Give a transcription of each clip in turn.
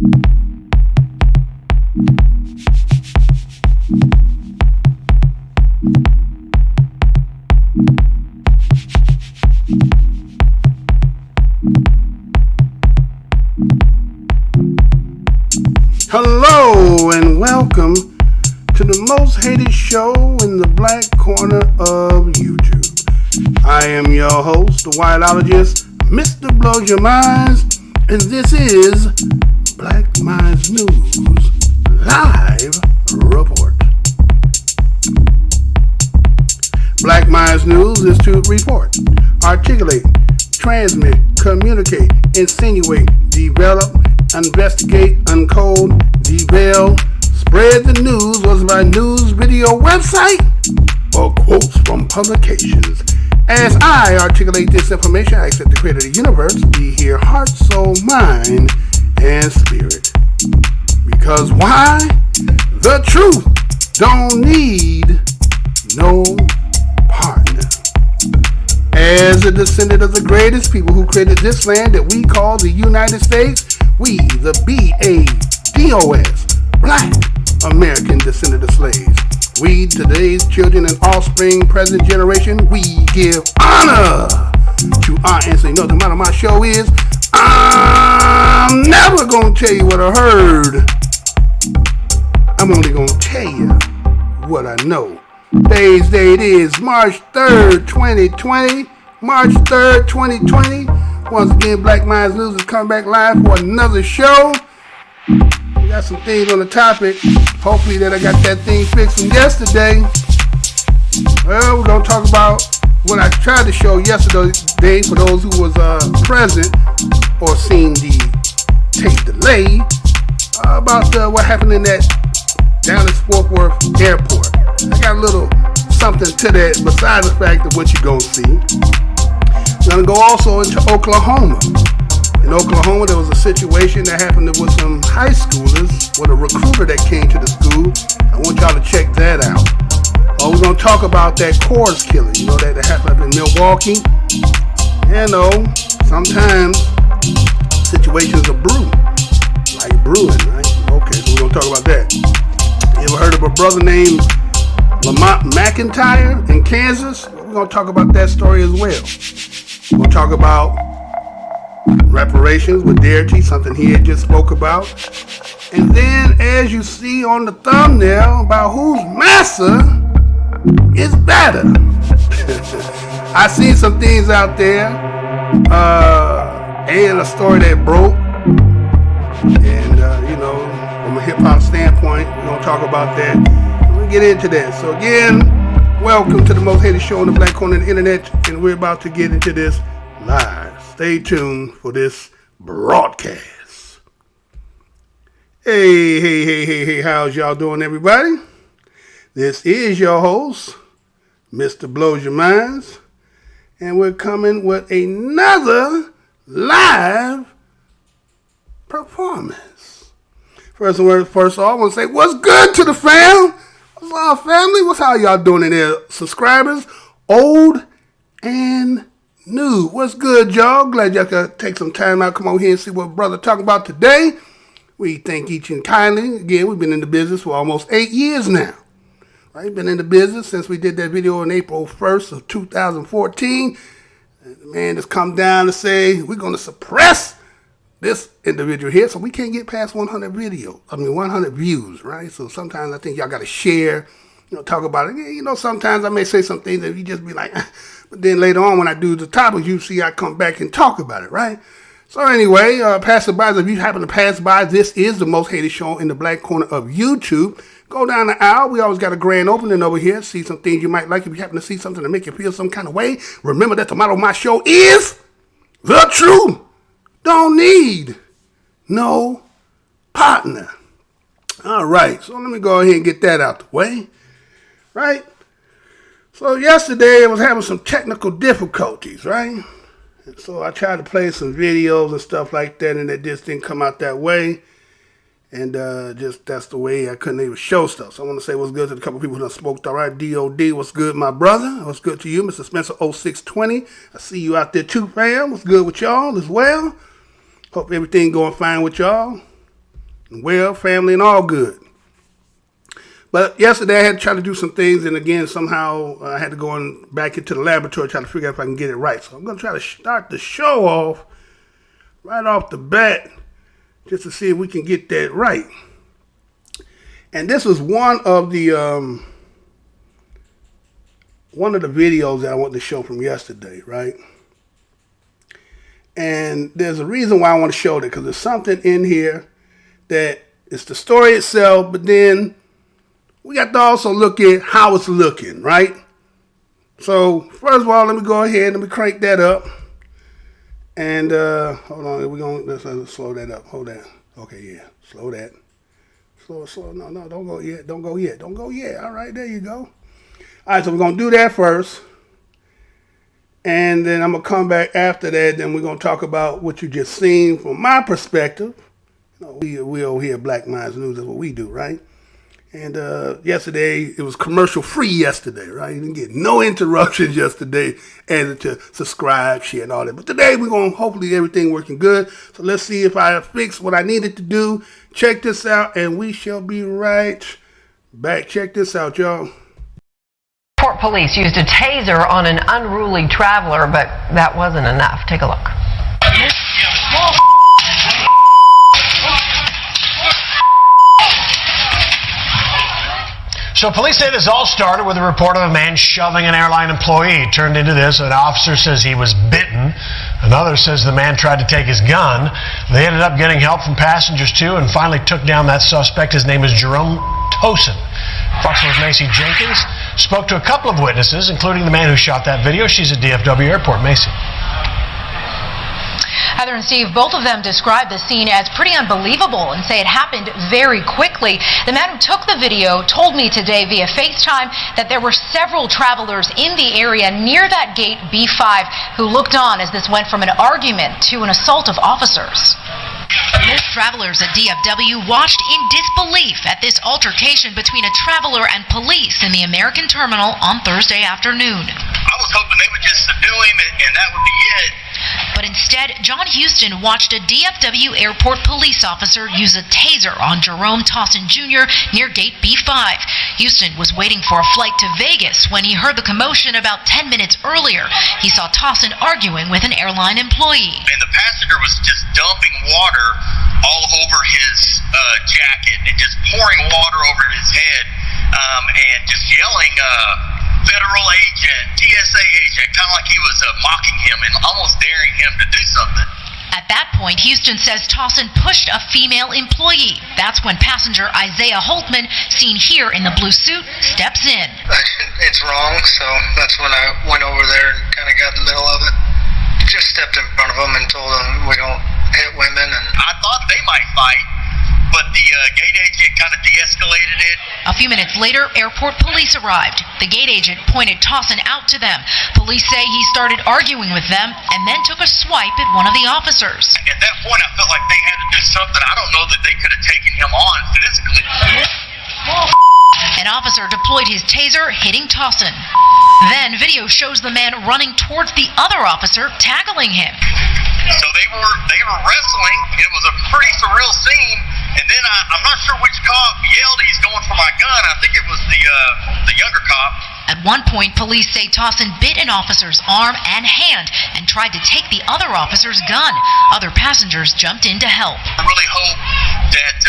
Hello and welcome to the most hated show in the black corner of YouTube. I am your host, the Wireologist, Mr. Blows Your Minds, and this is Black Minds News Live Report. Black Minds News is to report, articulate, transmit, communicate, insinuate, develop, investigate, uncode, deveil, spread the news, was my news video website, or quotes from publications. As I articulate this information, I accept the creator of the universe, be here, heart, soul, mind, and spirit. Because why? The truth don't need no partner. As a descendant of the greatest people who created this land that we call the United States, we, the BADOS, Black American descendant of slaves, we, today's children and offspring, present generation, we give honor to our ancestors. You know, the motto of my show is, I'm never going to tell you what I heard. I'm only going to tell you what I know. Today's date is March 3rd, 2020. March 3rd, 2020. Once again, Black Minds News is coming back live for another show. We got some things on the topic. Hopefully that I got that thing fixed from yesterday. Well, we're going to talk about what I tried to show yesterday for those who was present or seen the tape delay about what happened in that Dallas Fort Worth airport. I got a little something to that besides the fact of what you're going to see. I'm going to go also into Oklahoma. In Oklahoma, there was a situation that happened with some high schoolers with a recruiter that came to the school. I want y'all to check that out. We're going to talk about that Coors killing, you know, that happened up in Milwaukee. You know, sometimes situations are like brewing, right? Okay, so we're going to talk about that. You ever heard of a brother named Lamont McIntyre in Kansas? We're going to talk about that story as well. We'll talk about reparations with Darity, something he had just spoke about. And then, as you see on the thumbnail, about whose Massa is better. I seen some things out there, and a story that broke. And, you know, from a hip-hop standpoint, we're going to talk about that. We'll get into that. So, again, welcome to the most hated show on the black corner of the internet, and we're about to get into this live. Stay tuned for this broadcast. Hey, how's y'all doing, everybody? This is your host, Mr. Blows Your Minds, and we're coming with another live performance. First all, I want to say, what's good to the fam? What's up, family? What's how y'all doing in there? Subscribers, old and new. What's good, y'all? Glad y'all could take some time out, come over here and see what brother talking about today. We thank each and kindly. Again, we've been in the business for almost 8 years now. Right? Been in the business since we did that video on April 1st of 2014. And the man has come down to say, we're going to suppress this individual here, so we can't get past 100 views, right? So sometimes I think y'all got to share, you know, talk about it. You know, sometimes I may say some things that you just be like, but then later on when I do the topics, you see I come back and talk about it, right? So anyway, passerbys, if you happen to pass by, this is the most hated show in the black corner of YouTube. Go down the aisle. We always got a grand opening over here. See some things you might like. If you happen to see something to make you feel some kind of way, remember that the motto of my show is the truth. Don't need no partner. All right, so let me go ahead and get that out the way, right? So yesterday I was having some technical difficulties, right? And so I tried to play some videos and stuff like that, and it just didn't come out that way. And just that's the way I couldn't even show stuff. So I want to say what's good to the couple people who done spoke. All right, DOD, what's good, my brother? What's good to you, Mr. Spencer 0620? I see you out there too, fam. What's good with y'all as well? Hope everything going fine with y'all. well, family, and all good. But yesterday I had to try to do some things, and again, somehow I had to go back into the laboratory try to figure out if I can get it right. So I'm going to try to start the show off right off the bat just to see if we can get that right. And this was one of the videos that I wanted to show from yesterday, right? And there's a reason why I want to show that, because there's something in here that it's the story itself, but then we got to also look at how it's looking, right? So first of all, let me go ahead, let me crank that up. And hold on, let's slow that up. Hold that. Okay, yeah, slow that. Slow. No, don't go yet. Don't go yet. All right, there you go. All right, so we're going to do that first. And then I'm going to come back after that. Then we're going to talk about what you just seen from my perspective. You know, we over here at Black Minds News. That's what we do, right? And yesterday, it was commercial free yesterday, right? You didn't get no interruptions yesterday. And to subscribe, share, and all that. But today, we're going to hopefully everything working good. So let's see if I fixed what I needed to do. Check this out, and we shall be right back. Check this out, y'all. Port police used a taser on an unruly traveler, but that wasn't enough. Take a look. So police say this all started with a report of a man shoving an airline employee. It turned into this. An officer says he was bitten. Another says the man tried to take his gun. They ended up getting help from passengers too and finally took down that suspect. His name is Jerome Tosin. Fox News' Macy Jenkins spoke to a couple of witnesses, including the man who shot that video. She's at DFW Airport. Macy. Heather and Steve, both of them described the scene as pretty unbelievable and say it happened very quickly. The man who took the video told me today via FaceTime that there were several travelers in the area near that gate B5 who looked on as this went from an argument to an assault of officers. Most travelers at DFW watched in disbelief at this altercation between a traveler and police in the American terminal on Thursday afternoon. I was hoping they would just subdue him and that would be it. But instead, John Houston watched a DFW airport police officer use a taser on Jerome Tosin Jr. near gate B5. Houston was waiting for a flight to Vegas when he heard the commotion about 10 minutes earlier. He saw Tosin arguing with an airline employee. And the passenger was just dumping water all over his jacket and just pouring water over his head and just yelling, federal agent, TSA agent, kind of like he was mocking him and almost daring him to do something. At that point, Houston says Tosin pushed a female employee. That's when passenger Isaiah Holtman, seen here in the blue suit, steps in. It's wrong, so that's when I went over there and kind of got in the middle of it. Just stepped in front of them and told them we don't hit women. And I thought they might fight, but the gate agent kind of de-escalated it. A few minutes later, airport police arrived. The gate agent pointed Tosin out to them. Police say he started arguing with them and then took a swipe at one of the officers. At that point, I felt like they had to do something. I don't know that they could have taken him on physically. An officer deployed his taser, hitting Tosin. Then video shows the man running towards the other officer, tackling him. So they were wrestling. It was a pretty surreal scene. And then I'm not sure which cop yelled, "He's going for my gun." I think it was the younger cop. At one point, police say Tosin bit an officer's arm and hand and tried to take the other officer's gun. Other passengers jumped in to help. I really hope that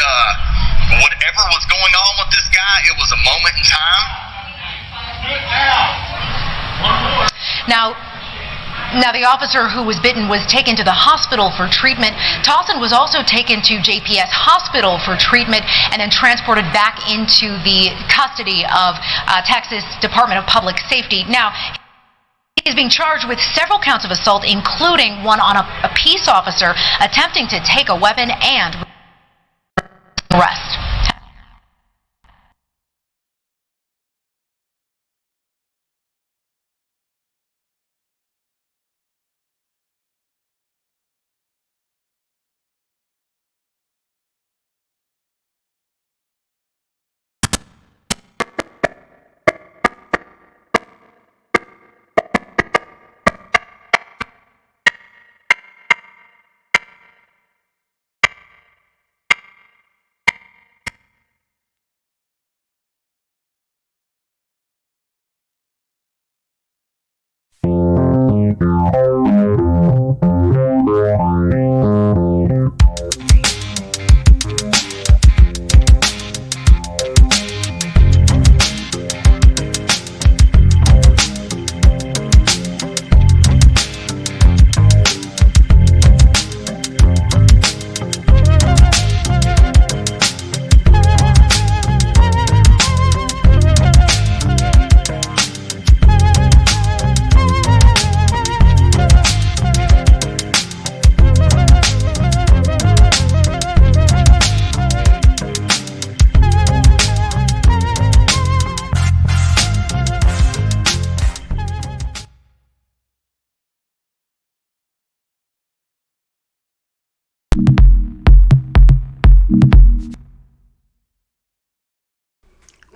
whatever was going on with this guy, it was a moment in time. Now, the officer who was bitten was taken to the hospital for treatment. Tosin was also taken to JPS Hospital for treatment and then transported back into the custody of Texas Department of Public Safety. Now, he is being charged with several counts of assault, including one on a peace officer attempting to take a weapon and arrest.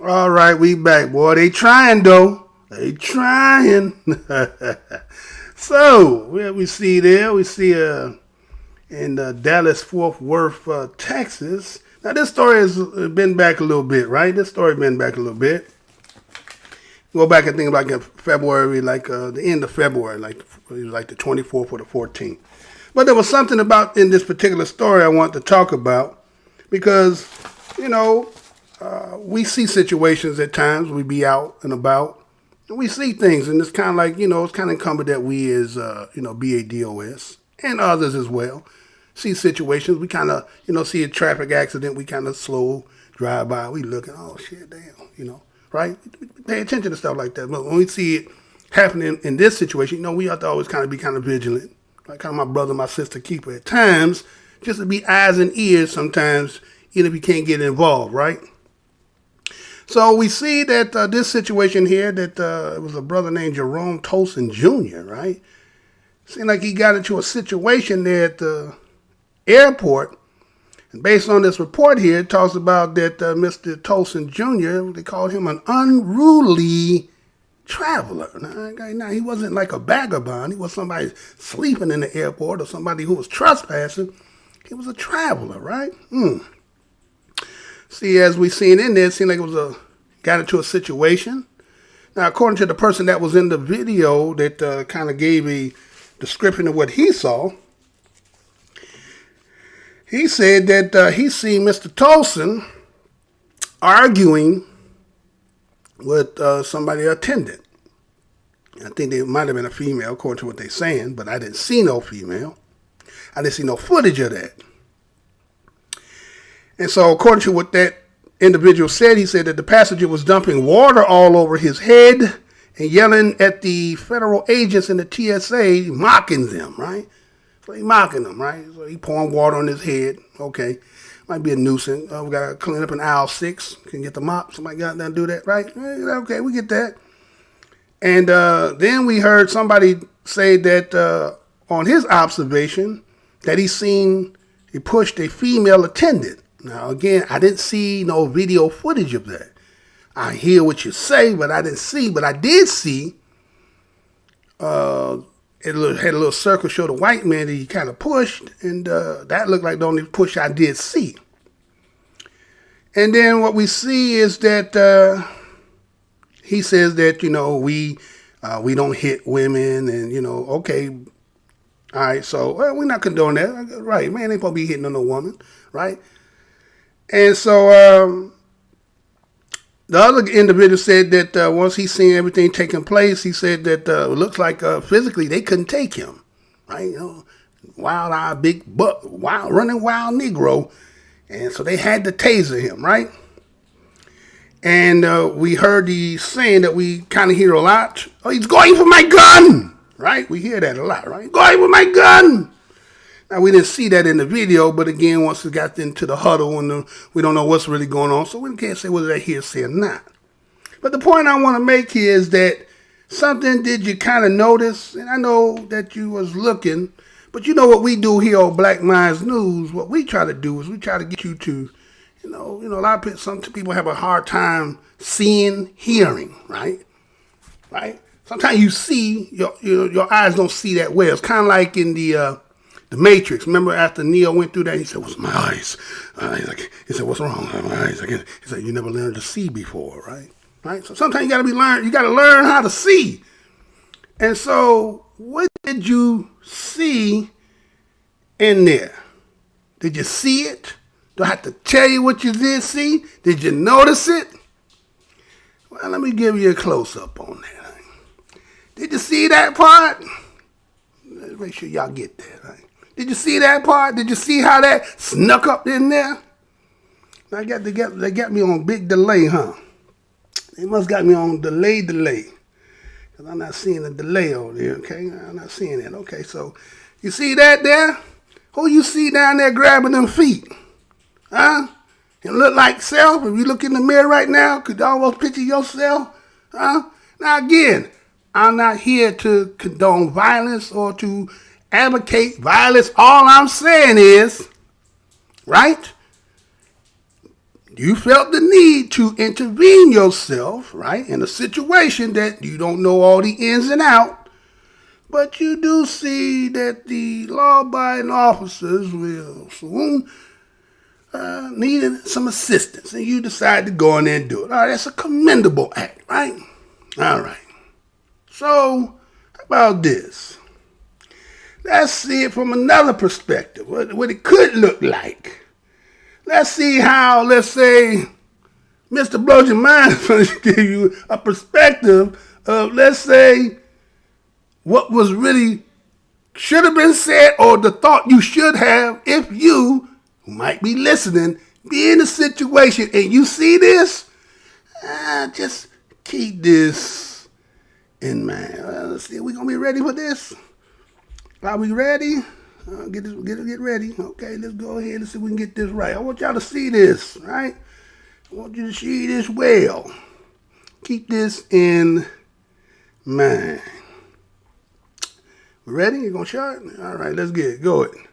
All right, we back, boy. They trying, though. They trying. So, where we see there, we see in Dallas, Fort Worth, Texas. Now, this story has been back a little bit, right? This story been back a little bit. Go back and think about February, like the end of February, like the 24th or the 14th. But there was something about in this particular story I want to talk about because, we see situations at times. We be out and about, and we see things, and it's kind of like, it's kind of incumbent that we as, BADOS and others as well see situations. We kind of, see a traffic accident. We kind of slow drive by. We look and, oh, shit, damn, right? We pay attention to stuff like that. But when we see it happening in this situation, we have to always kind of be kind of vigilant. Like kind of my brother, my sister keeper at times, just to be eyes and ears sometimes, even if you can't get involved, right? So we see that this situation here, that it was a brother named Jerome Tolson Jr., right? Seemed like he got into a situation there at the airport. And based on this report here, it talks about that Mr. Tolson Jr., they called him an unruly traveler. Now, he wasn't like a vagabond. He was somebody sleeping in the airport or somebody who was trespassing. He was a traveler, right? See, as we seen in there, it seemed like it was got into a situation. Now, according to the person that was in the video that kind of gave a description of what he saw, he said that he seen Mr. Tolson arguing with somebody attendant. I think they might have been a female, according to what they're saying, but I didn't see no female. I didn't see no footage of that. And so according to what that individual said, he said that the passenger was dumping water all over his head and yelling at the federal agents in the TSA, mocking them, right? So he mocking them, right? So he pouring water on his head. Okay. Might be a nuisance. We got to clean up in aisle 6. Can get the mop. Somebody got to do that, right? Okay, we get that. And then we heard somebody say that on his observation that he pushed a female attendant. Now, again, I didn't see no video footage of that. I hear what you say, but I didn't see. But I did see it had a little circle show the white man that he kind of pushed, and that looked like the only push I did see. And then what we see is that he says that, we don't hit women, and, okay, all right, so we're not condoning that. Right, man, ain't supposed to be hitting on no woman, right? And so the other individual said that once he seen everything taking place, he said that it looks like physically they couldn't take him, right? Wild-eyed, big buck, running wild Negro. And so they had to taser him, right? And we heard the saying that we kind of hear a lot. Oh, he's going for my gun, right? We hear that a lot, right? Going for my gun. Now, we didn't see that in the video, but again, once it got into the huddle, and we don't know what's really going on, so we can't say whether that hearsay or not. But the point I want to make here is that something did you kind of notice, and I know that you was looking, but you know what we do here on Black Minds News, what we try to do is we try to get you to, a lot of people, some people have a hard time seeing, hearing, right? Right? Sometimes you see, your eyes don't see that well. It's kind of like in the Matrix. Remember after Neo went through that, he said, "What's my eyes?" He said, "What's wrong with my eyes?" Again, he said, "You never learned to see before, right?" Right. So sometimes you got to learn how to see. And so, what did you see in there? Did you see it? Do I have to tell you what you did see? Did you notice it? Well, let me give you a close up on that. Did you see that part? Let's make sure y'all get that. Right? Did you see that part? Did you see how that snuck up in there? They got me on big delay, huh? They must got me on delay. Because I'm not seeing the delay over there, okay? I'm not seeing it. Okay, so you see that there? Who you see down there grabbing them feet? Huh? It look like self. If you look in the mirror right now, could you almost picture yourself? Huh? Now again, I'm not here to condone violence or to advocate violence. All I'm saying is, right? you felt the need to intervene yourself, right, in a situation that you don't know all the ins and outs, but you do see that the law-abiding officers will soon needed some assistance, and you decide to go in there and do it. All right, that's a commendable act, right? All right. So, how about this? Let's see it from another perspective, what it could look like. Let's see how, let's say, Mr. Blows Your Mind is going to give you a perspective of, let's say, what was really should have been said or the thought you should have if you, who might be listening, be in a situation and you see this, just keep this in mind. Let's see, are we going to be ready for this? Are we ready? Get ready. Okay, let's go ahead and see if we can get this right. I want y'all to see this, right? I want you to see this well. Keep this in mind. Ready? You gonna show it? All right, let's get it. Go ahead.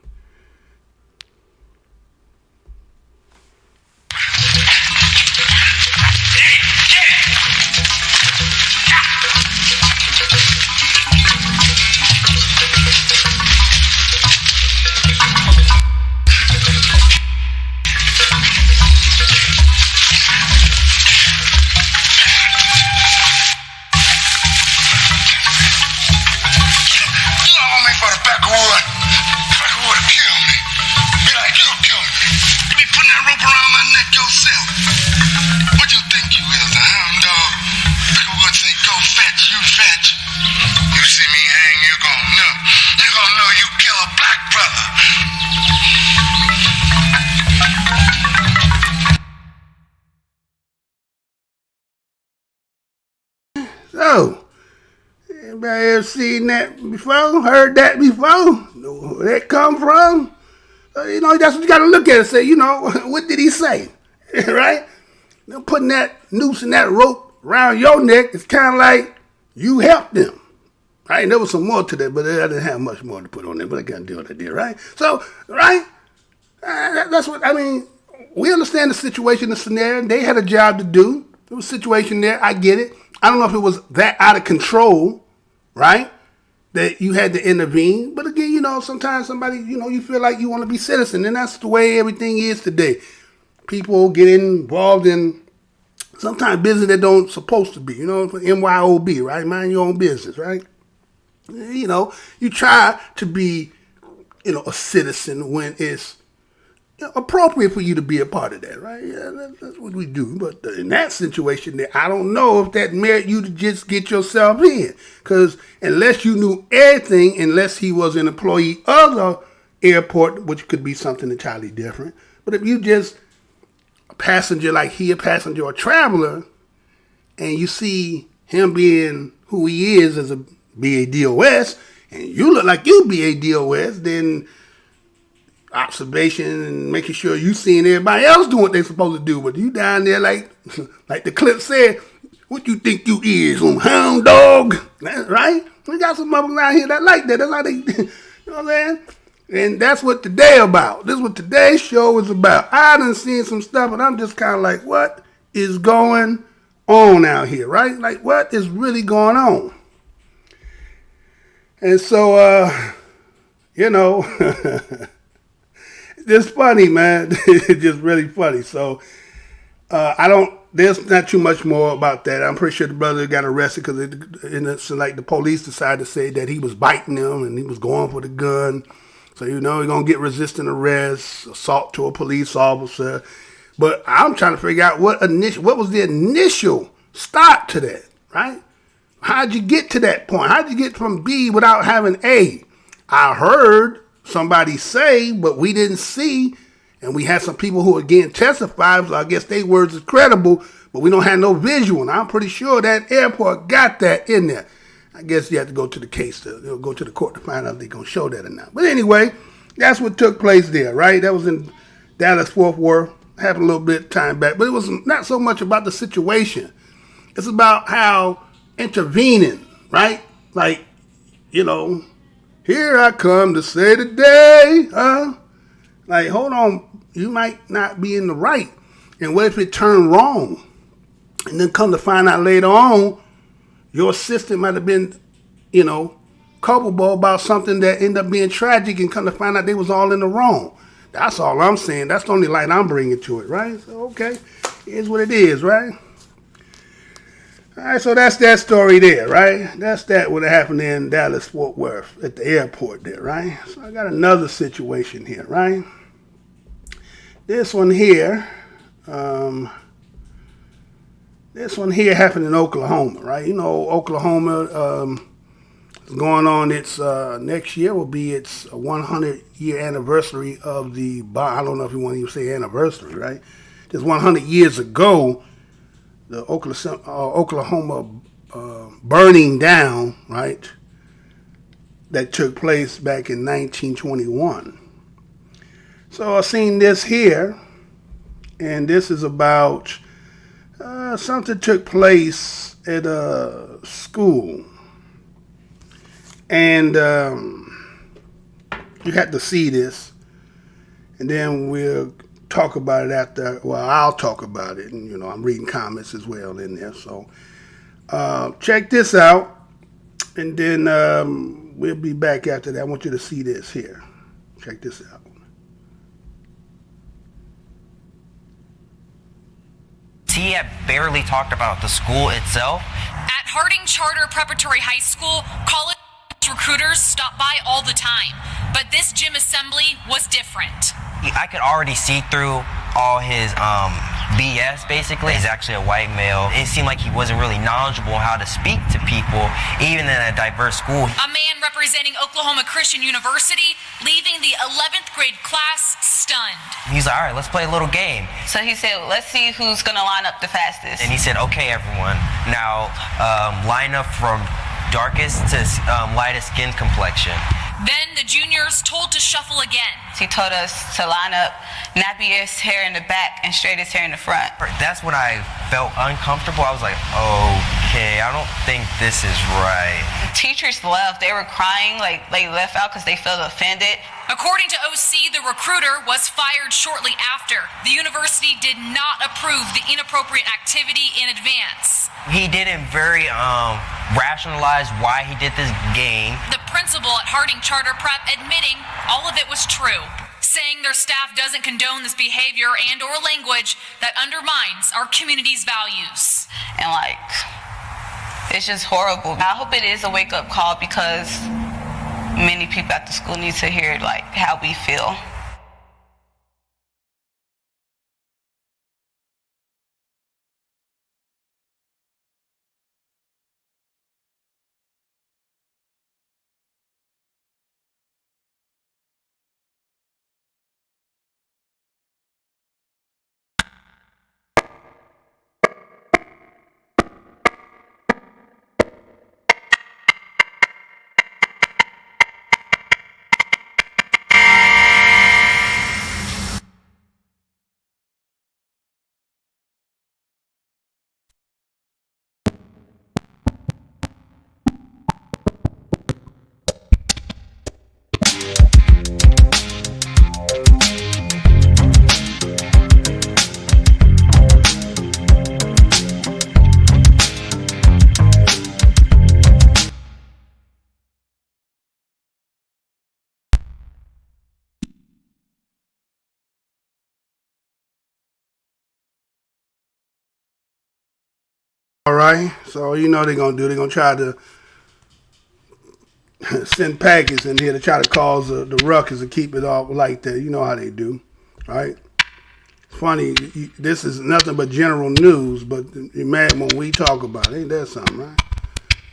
So, anybody ever seen that before? Heard that before? Know where that come from? That's what you got to look at and say, what did he say? Right? Now, putting that noose and that rope around your neck is kind of like you helped them. Right? And there was some more to that, but I didn't have much more to put on there, but I can't do what I did, right? So, right? That's what, we understand the situation, the scenario. They had a job to do. There was a situation there. I get it. I don't know if it was that out of control, right, that you had to intervene. But again, sometimes somebody, you feel like you want to be citizen, and that's the way everything is today. People get involved in sometimes business that don't supposed to be, MYOB, right? Mind your own business, right? You try to be, a citizen when it's appropriate for you to be a part of that, right? Yeah, that's what we do. But in that situation there, I don't know if that merit you to just get yourself in. Because unless you knew everything, unless he was an employee of the airport, which could be something entirely different. But if you just a passenger like he, a passenger or a traveler, and you see him being who he is as a BADOS, and you look like you BADOS, then observation and making sure you seeing everybody else doing what they're supposed to do, but you down there like the clip said, what you think you is, hound dog, right? We got some motherfuckers out here that like that. That's how they, you know what I'm saying? And that's what today about. This is what today's show is about. I done seen some stuff, and I'm just kind of like, what is going on out here, right? Like, what is really going on? And so, it's funny, man. It's just really funny. So, there's not too much more about that. I'm pretty sure the brother got arrested because the police decided to say that he was biting him and he was going for the gun. So, he's going to get resisting arrest, assault to a police officer. But I'm trying to figure out what was the initial start to that, right? How'd you get to that point? How'd you get from B without having A? I heard somebody say, but we didn't see, and we had some people who again testified, so I guess their words is credible, but we don't have no visual, and I'm pretty sure that airport got that in there. I guess you have to go to the case, go to the court to find out if they're going to show that or not. But anyway, that's what took place there, right? That was in Dallas-Fort Worth, happened a little bit of time back, but it was not so much about the situation. It's about how intervening, right? Like, here I come to say today, Like, hold on, you might not be in the right. And what if it turned wrong? And then come to find out later on, your assistant might have been, culpable about something that ended up being tragic, and come to find out they was all in the wrong. That's all I'm saying. That's the only light I'm bringing to it, right? So, okay, here's what it is, right? All right, so that's that story there, right? That's that what happened in Dallas, Fort Worth at the airport there, right? So I got another situation here, right? This one here happened in Oklahoma, right? Oklahoma is going on its next year will be its 100-year anniversary of the bomb. I don't know if you want to even say anniversary, right? Just 100 years ago, the Oklahoma burning down, right? That took place back in 1921. So I seen this here, and this is about something took place at a school, and you have to see this, and then we'll talk about it after. Well, I'll talk about it, and I'm reading comments as well in there. So check this out, and then we'll be back after that. I want you to see this here. Check this out. He had barely talked about the school itself. At Harding Charter Preparatory High School, college recruiters stop by all the time, but this gym assembly was different. I could already see through all his BS, basically. He's actually a white male. It seemed like he wasn't really knowledgeable on how to speak to people, even in a diverse school. A man representing Oklahoma Christian University leaving the 11th grade class stunned. He's like, all right, let's play a little game. So he said, let's see who's going to line up the fastest. And he said, okay, everyone, now line up from darkest to lightest skin complexion. Then the juniors told to shuffle again. He told us to line up nappiest hair in the back and straightest hair in the front. That's when I felt uncomfortable. I was like, okay, I don't think this is right. The teachers left. They were crying, like they left out because they felt offended. According to OC, the recruiter was fired shortly after. The university did not approve the inappropriate activity in advance. He didn't very rationalize why he did this game. The principal at Harding Charter Prep admitting all of it was true, saying their staff doesn't condone this behavior and or language that undermines our community's values. And it's just horrible. I hope it is a wake-up call, because many people at the school need to hear how we feel. All right, so they're going to try to send packets in here to try to cause the ruckus and keep it all like that. You know how they do, right? Funny, this is nothing but general news, but you're mad when we talk about it. Ain't that something, right?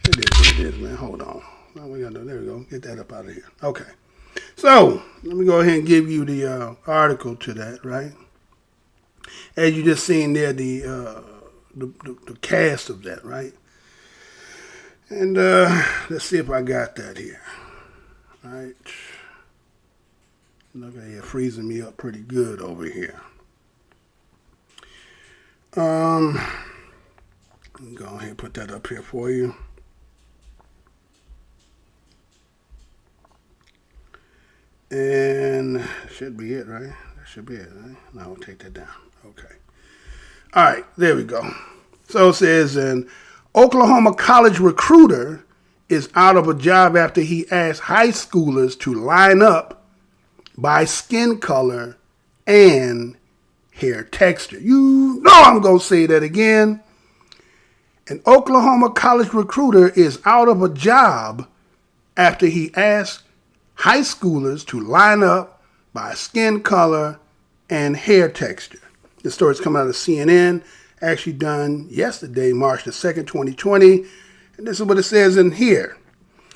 It is what it is, man. Hold on. There we go. Get that up out of here. Okay. So, let me go ahead and give you the article to that, right? As you just seen there, the cast of that, right? And let's see if I got that here. All right. Look at it, freezing me up pretty good over here. Let me go ahead and put that up here for you. And should be it, right? That should be it, right? No, I'll take that down. Okay. All right, there we go. So it says an Oklahoma college recruiter is out of a job after he asked high schoolers to line up by skin color and hair texture. You know I'm going to say that again. An Oklahoma college recruiter is out of a job after he asked high schoolers to line up by skin color and hair texture. This story is coming out of CNN, actually done yesterday, March the 2nd, 2020. And this is what it says in here.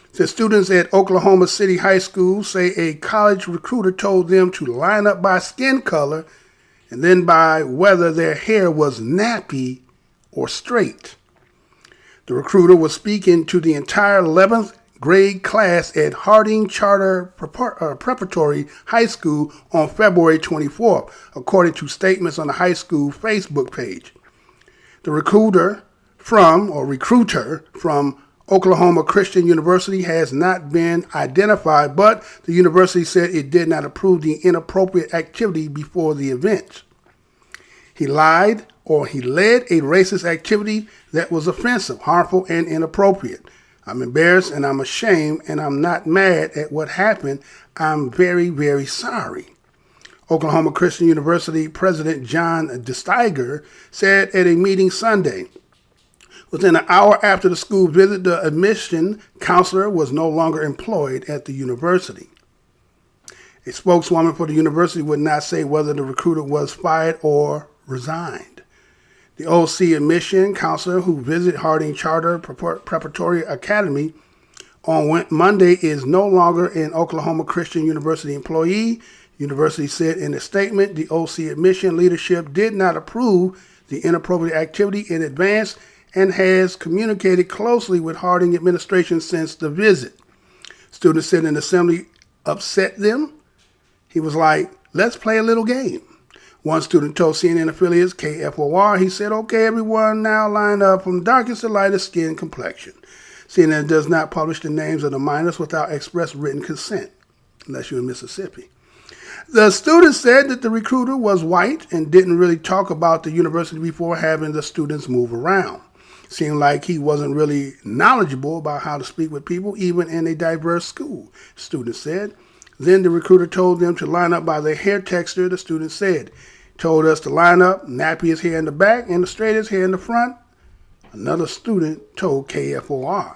It says students at Oklahoma City High School say a college recruiter told them to line up by skin color and then by whether their hair was nappy or straight. The recruiter was speaking to the entire 11th grade class at Harding Charter Preparatory High School on February 24th, according to statements on the high school Facebook page. The recruiter from Oklahoma Christian University has not been identified, but the university said it did not approve the inappropriate activity before the event. He lied or he led a racist activity that was offensive, harmful, and inappropriate. I'm embarrassed and I'm ashamed and I'm not mad at what happened. I'm very, very sorry. Oklahoma Christian University President John Steyer said at a meeting Sunday. Within an hour after the school visit, the admission counselor was no longer employed at the university. A spokeswoman for the university would not say whether the recruiter was fired or resigned. The OC admission counselor who visited Harding Charter Preparatory Academy on Monday is no longer an Oklahoma Christian University employee. University said in a statement, the OC admission leadership did not approve the inappropriate activity in advance and has communicated closely with Harding administration since the visit. Students said an assembly upset them. He was like, let's play a little game. One student told CNN affiliates KFOR, he said, okay, everyone now line up from darkest to lightest skin complexion. CNN does not publish the names of the minors without express written consent, unless you're in Mississippi. The student said that the recruiter was white and didn't really talk about the university before having the students move around. Seemed like he wasn't really knowledgeable about how to speak with people, even in a diverse school, student said. Then the recruiter told them to line up by their hair texture, the student said. Told us to line up, nappy his hair in the back and the straightest hair in the front. Another student told KFOR.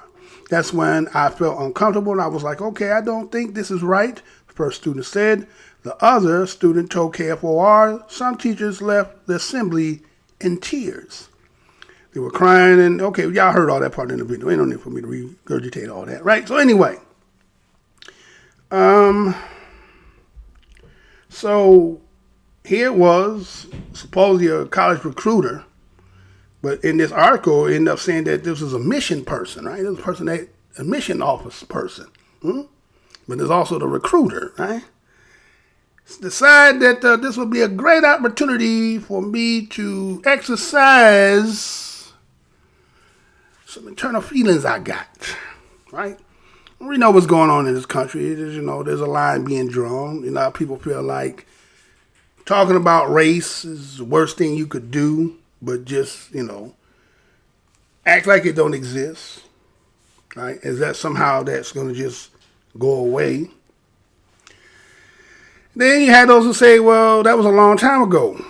That's when I felt uncomfortable and I was like, okay, I don't think this is right, the first student said. The other student told KFOR some teachers left the assembly in tears. They were crying and, okay, y'all heard all that part in the video. Ain't no need for me to regurgitate all that, right? So anyway, so here it was, supposedly a college recruiter, but in this article, it ended up saying that this was a mission person, right? This was a mission office person. But there's also the recruiter, right? Decide that this would be a great opportunity for me to exercise some internal feelings I got, right? We know what's going on in this country. There's a line being drawn. People feel like talking about race is the worst thing you could do, but just, act like it don't exist, right? Is that somehow that's going to just go away? Then you had those who say, well, that was a long time ago.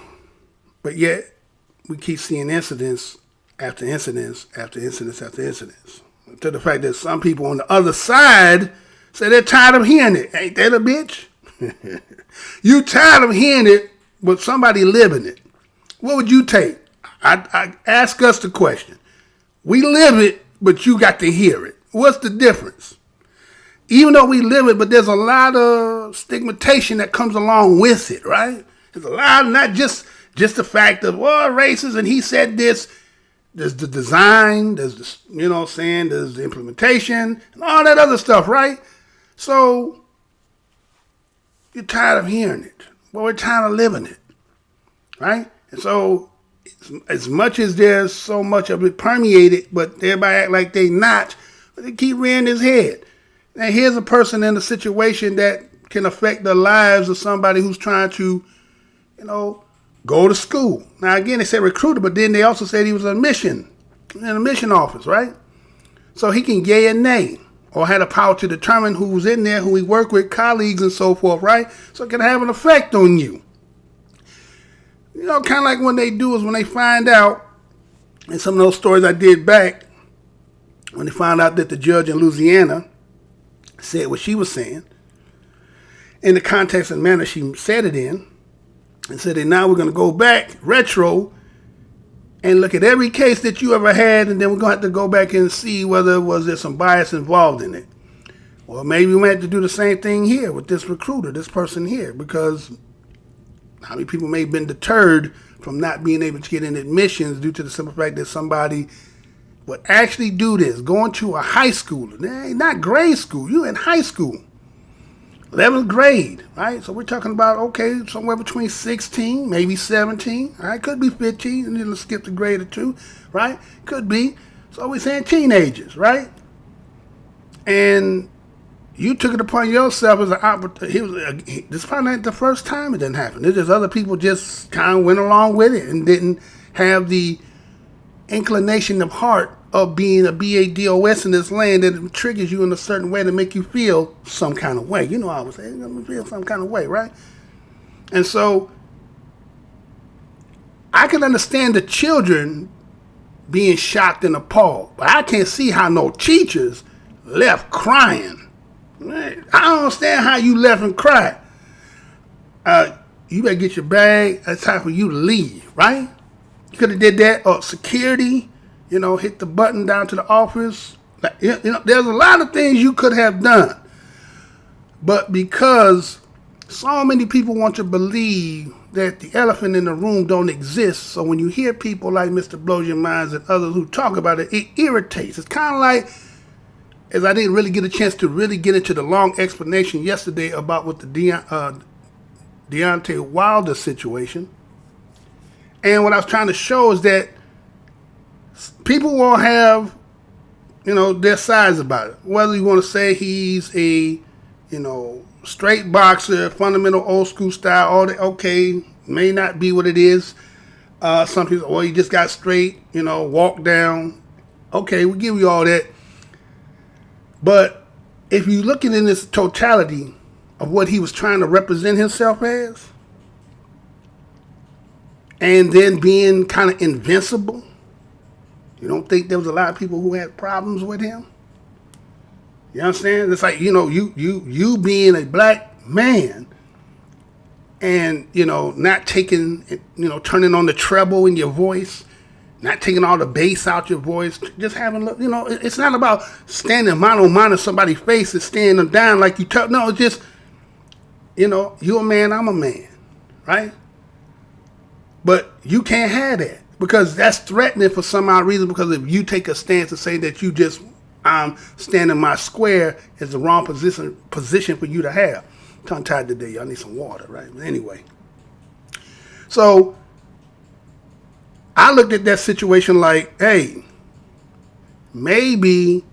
But yet, we keep seeing incidents after incidents after incidents after incidents. To the fact that some people on the other side say they're tired of hearing it. Ain't that a bitch? You tired of hearing it, but somebody living it. What would you take? I ask us the question. We live it, but you got to hear it. What's the difference? Even though we live it, but there's a lot of stigmatization that comes along with it, right? There's a lot, not just the fact of, racist, and he said this. There's the design, there's the, there's the implementation, and all that other stuff, right? So, you're tired of hearing it. Well, we're tired of living it, right? And so, as much as there's so much of it permeated, but everybody act like they not, but they keep rearing his head. Now, here's a person in a situation that can affect the lives of somebody who's trying to, go to school. Now, again, they said recruiter, but then they also said he was in a mission office, right? So he can yay and nay, or had the power to determine who was in there, who he worked with, colleagues and so forth, right? So it can have an effect on you. You know, kind of like when they do is when they find out, and some of those stories I did back, when they found out that the judge in Louisiana said what she was saying, in the context and manner she said it in, and said that now we're going to go back retro and look at every case that you ever had, and then we're going to have to go back and see whether was there some bias involved in it. Well, maybe we might have to do the same thing here with this recruiter, this person here, because how many people may have been deterred from not being able to get in admissions due to the simple fact that somebody would actually do this, going to a high school, not grade school, you in high school. 11th grade, right? So we're talking about, okay, somewhere between 16, maybe 17, right? Could be 15, and then skip the grade or two, right? Could be. So we're saying teenagers, right? And you took it upon yourself as an opportunity. This is probably not the first time it didn't happen. It's just other people just kind of went along with it and didn't have the inclination of heart of being a BADOS in this land that triggers you in a certain way to make you feel some kind of way. You know, I was saying, you're going to feel some kind of way, right? And so I can understand the children being shocked and appalled, but I can't see how no teachers left crying. I don't understand how you left and cried. You better get your bag. It's time for you to leave, right? You could have did that, or security, you know, hit the button down to the office. You know, there's a lot of things you could have done. But because so many people want to believe that the elephant in the room don't exist, so when you hear people like Mr. Blows Your Minds and others who talk about it, it irritates. It's kind of like, as I didn't really get a chance to really get into the long explanation yesterday about what the Deontay Wilder situation. And what I was trying to show is that people will have, you know, their sides about it. Whether you want to say he's a, you know, straight boxer, fundamental old school style, all that, okay, may not be what it is. Some people, well, he just got straight, you know, walk down. Okay, we give you all that. But if you're looking in this totality of what he was trying to represent himself as, and then being kind of invincible, you don't think there was a lot of people who had problems with him? You understand? It's like, you know, you being a black man and, you know, not taking, you know, turning on the treble in your voice, not taking all the bass out your voice, just having, you know, it's not about standing mano a mano in somebody's face and staring them down like you tell. No, it's just, you know, you're a man, I'm a man, right? But you can't have that because that's threatening for some odd reason, because if you take a stance and say that you just, I'm standing my square, is the wrong position for you to have. I'm tongue-tied today, y'all need some water, right? But anyway. So I looked at that situation like, hey, maybe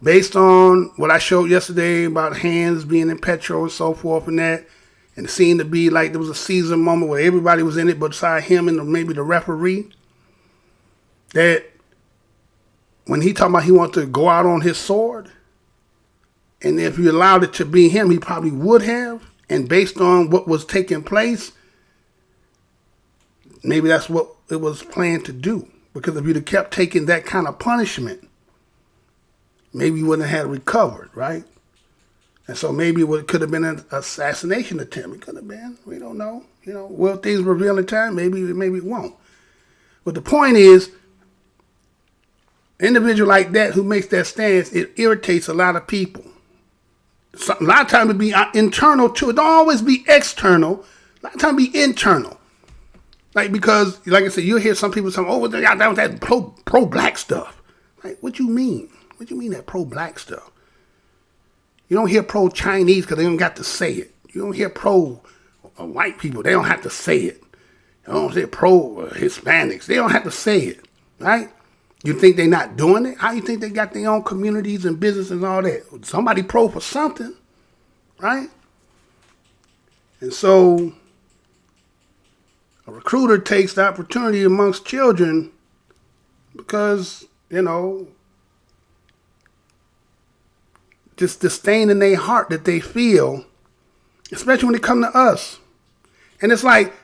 based on what I showed yesterday about hands being in petrol and so forth and that, and it seemed to be like there was a Caesar moment where everybody was in it but beside him and maybe the referee, that when he talking about he wanted to go out on his sword, and if you allowed it to be him, he probably would have, and based on what was taking place, maybe that's what it was planned to do. Because if you'd have kept taking that kind of punishment, maybe you wouldn't have recovered, right? And so maybe it could have been an assassination attempt. It could have been. We don't know. You know, will things reveal in time? Maybe it won't. But the point is, an individual like that who makes that stance, it irritates a lot of people. So, a lot of times it be internal too. It don't always be external. A lot of times it be internal. Like, because, like I said, you'll hear some people saying, oh, that was that pro-black stuff. Like, what you mean? What you mean that pro-black stuff? You don't hear pro-Chinese because they don't got to say it. You don't hear pro-white people. They don't have to say it. You don't say pro-Hispanics. They don't have to say it, right? You think they're not doing it? How you think they got their own communities and business and all that? Somebody pro for something, right? And so A recruiter takes the opportunity amongst children because, just disdain in their heart that they feel, especially when they come to us. And it's like,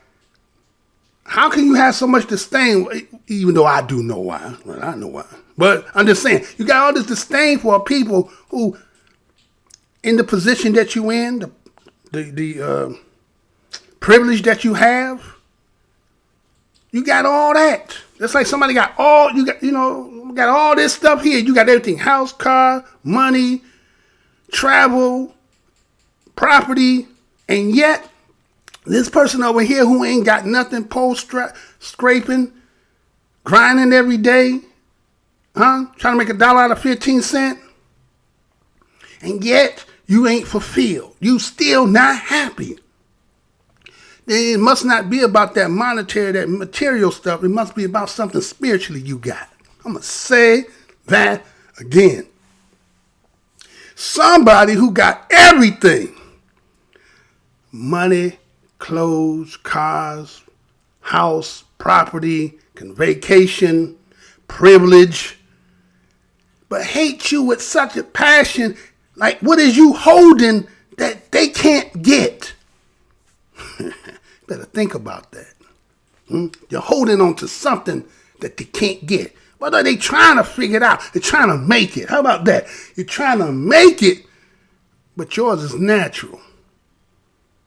how can you have so much disdain, even though I do know why? Well, I know why. But I'm just saying, you got all this disdain for people who, in the position that you in, the privilege that you have, you got all that. It's like somebody got all this stuff here. You got everything: house, car, money, travel, property, and yet this person over here who ain't got nothing, scraping, grinding every day, trying to make $1 out of 15 cents, and yet you ain't fulfilled. You still not happy. It must not be about that monetary, that material stuff. It must be about something spiritually you got. I'm going to say that again. Somebody who got everything: money, clothes, cars, house, property, vacation, privilege, but hate you with such a passion. Like, what is you holding that they can't get? Better think about that. You're holding on to something that they can't get. What are they trying to figure it out? They're trying to make it. How about that? You're trying to make it, but yours is natural.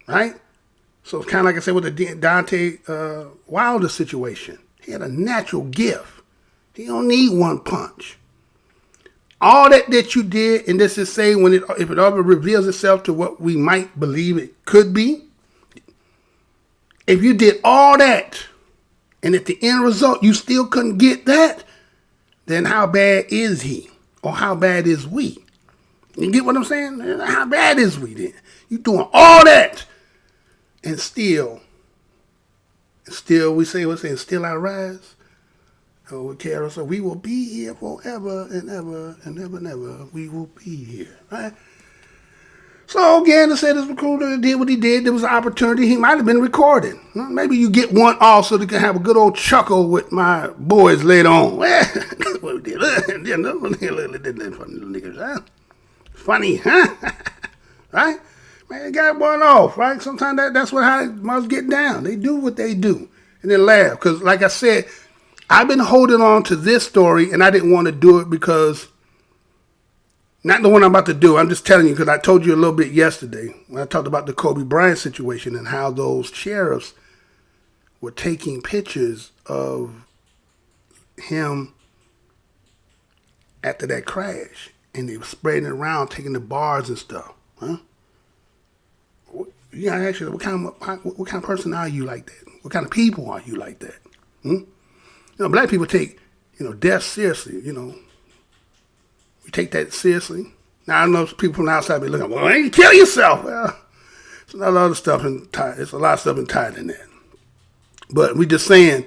Right? So it's kind of like I said with the Dante Wilder situation. He had a natural gift. He don't need one punch. All that you did, and this is saying if it ever reveals itself to what we might believe it could be, if you did all that, and at the end result you still couldn't get that, then how bad is he? Or how bad is we? You get what I'm saying? How bad is we then? You doing all that, and still we say, still I rise. Oh, we care, so we will be here forever and ever and ever and ever. We will be here, right? So again, to say this recruiter did what he did, there was an opportunity. He might have been recorded. Maybe you get one off so they can have a good old chuckle with my boys later on. That's what we did. Funny, huh? Right? Man, got one off, right? Sometimes that's how it must get down. They do what they do, and then laugh. Because like I said, I've been holding on to this story, and I didn't want to do it because, not the one I'm about to do, I'm just telling you because I told you a little bit yesterday when I talked about the Kobe Bryant situation and how those sheriffs were taking pictures of him after that crash, and they were spreading it around, taking the bars and stuff. Huh? You gotta ask you, what kind of person are you like that? What kind of people are you like that? Black people take, death seriously, We take that seriously. Now, I know people from the outside be looking, well, you kill yourself. Well, it's a lot of other stuff it's a lot of stuff tied in that. But we just saying,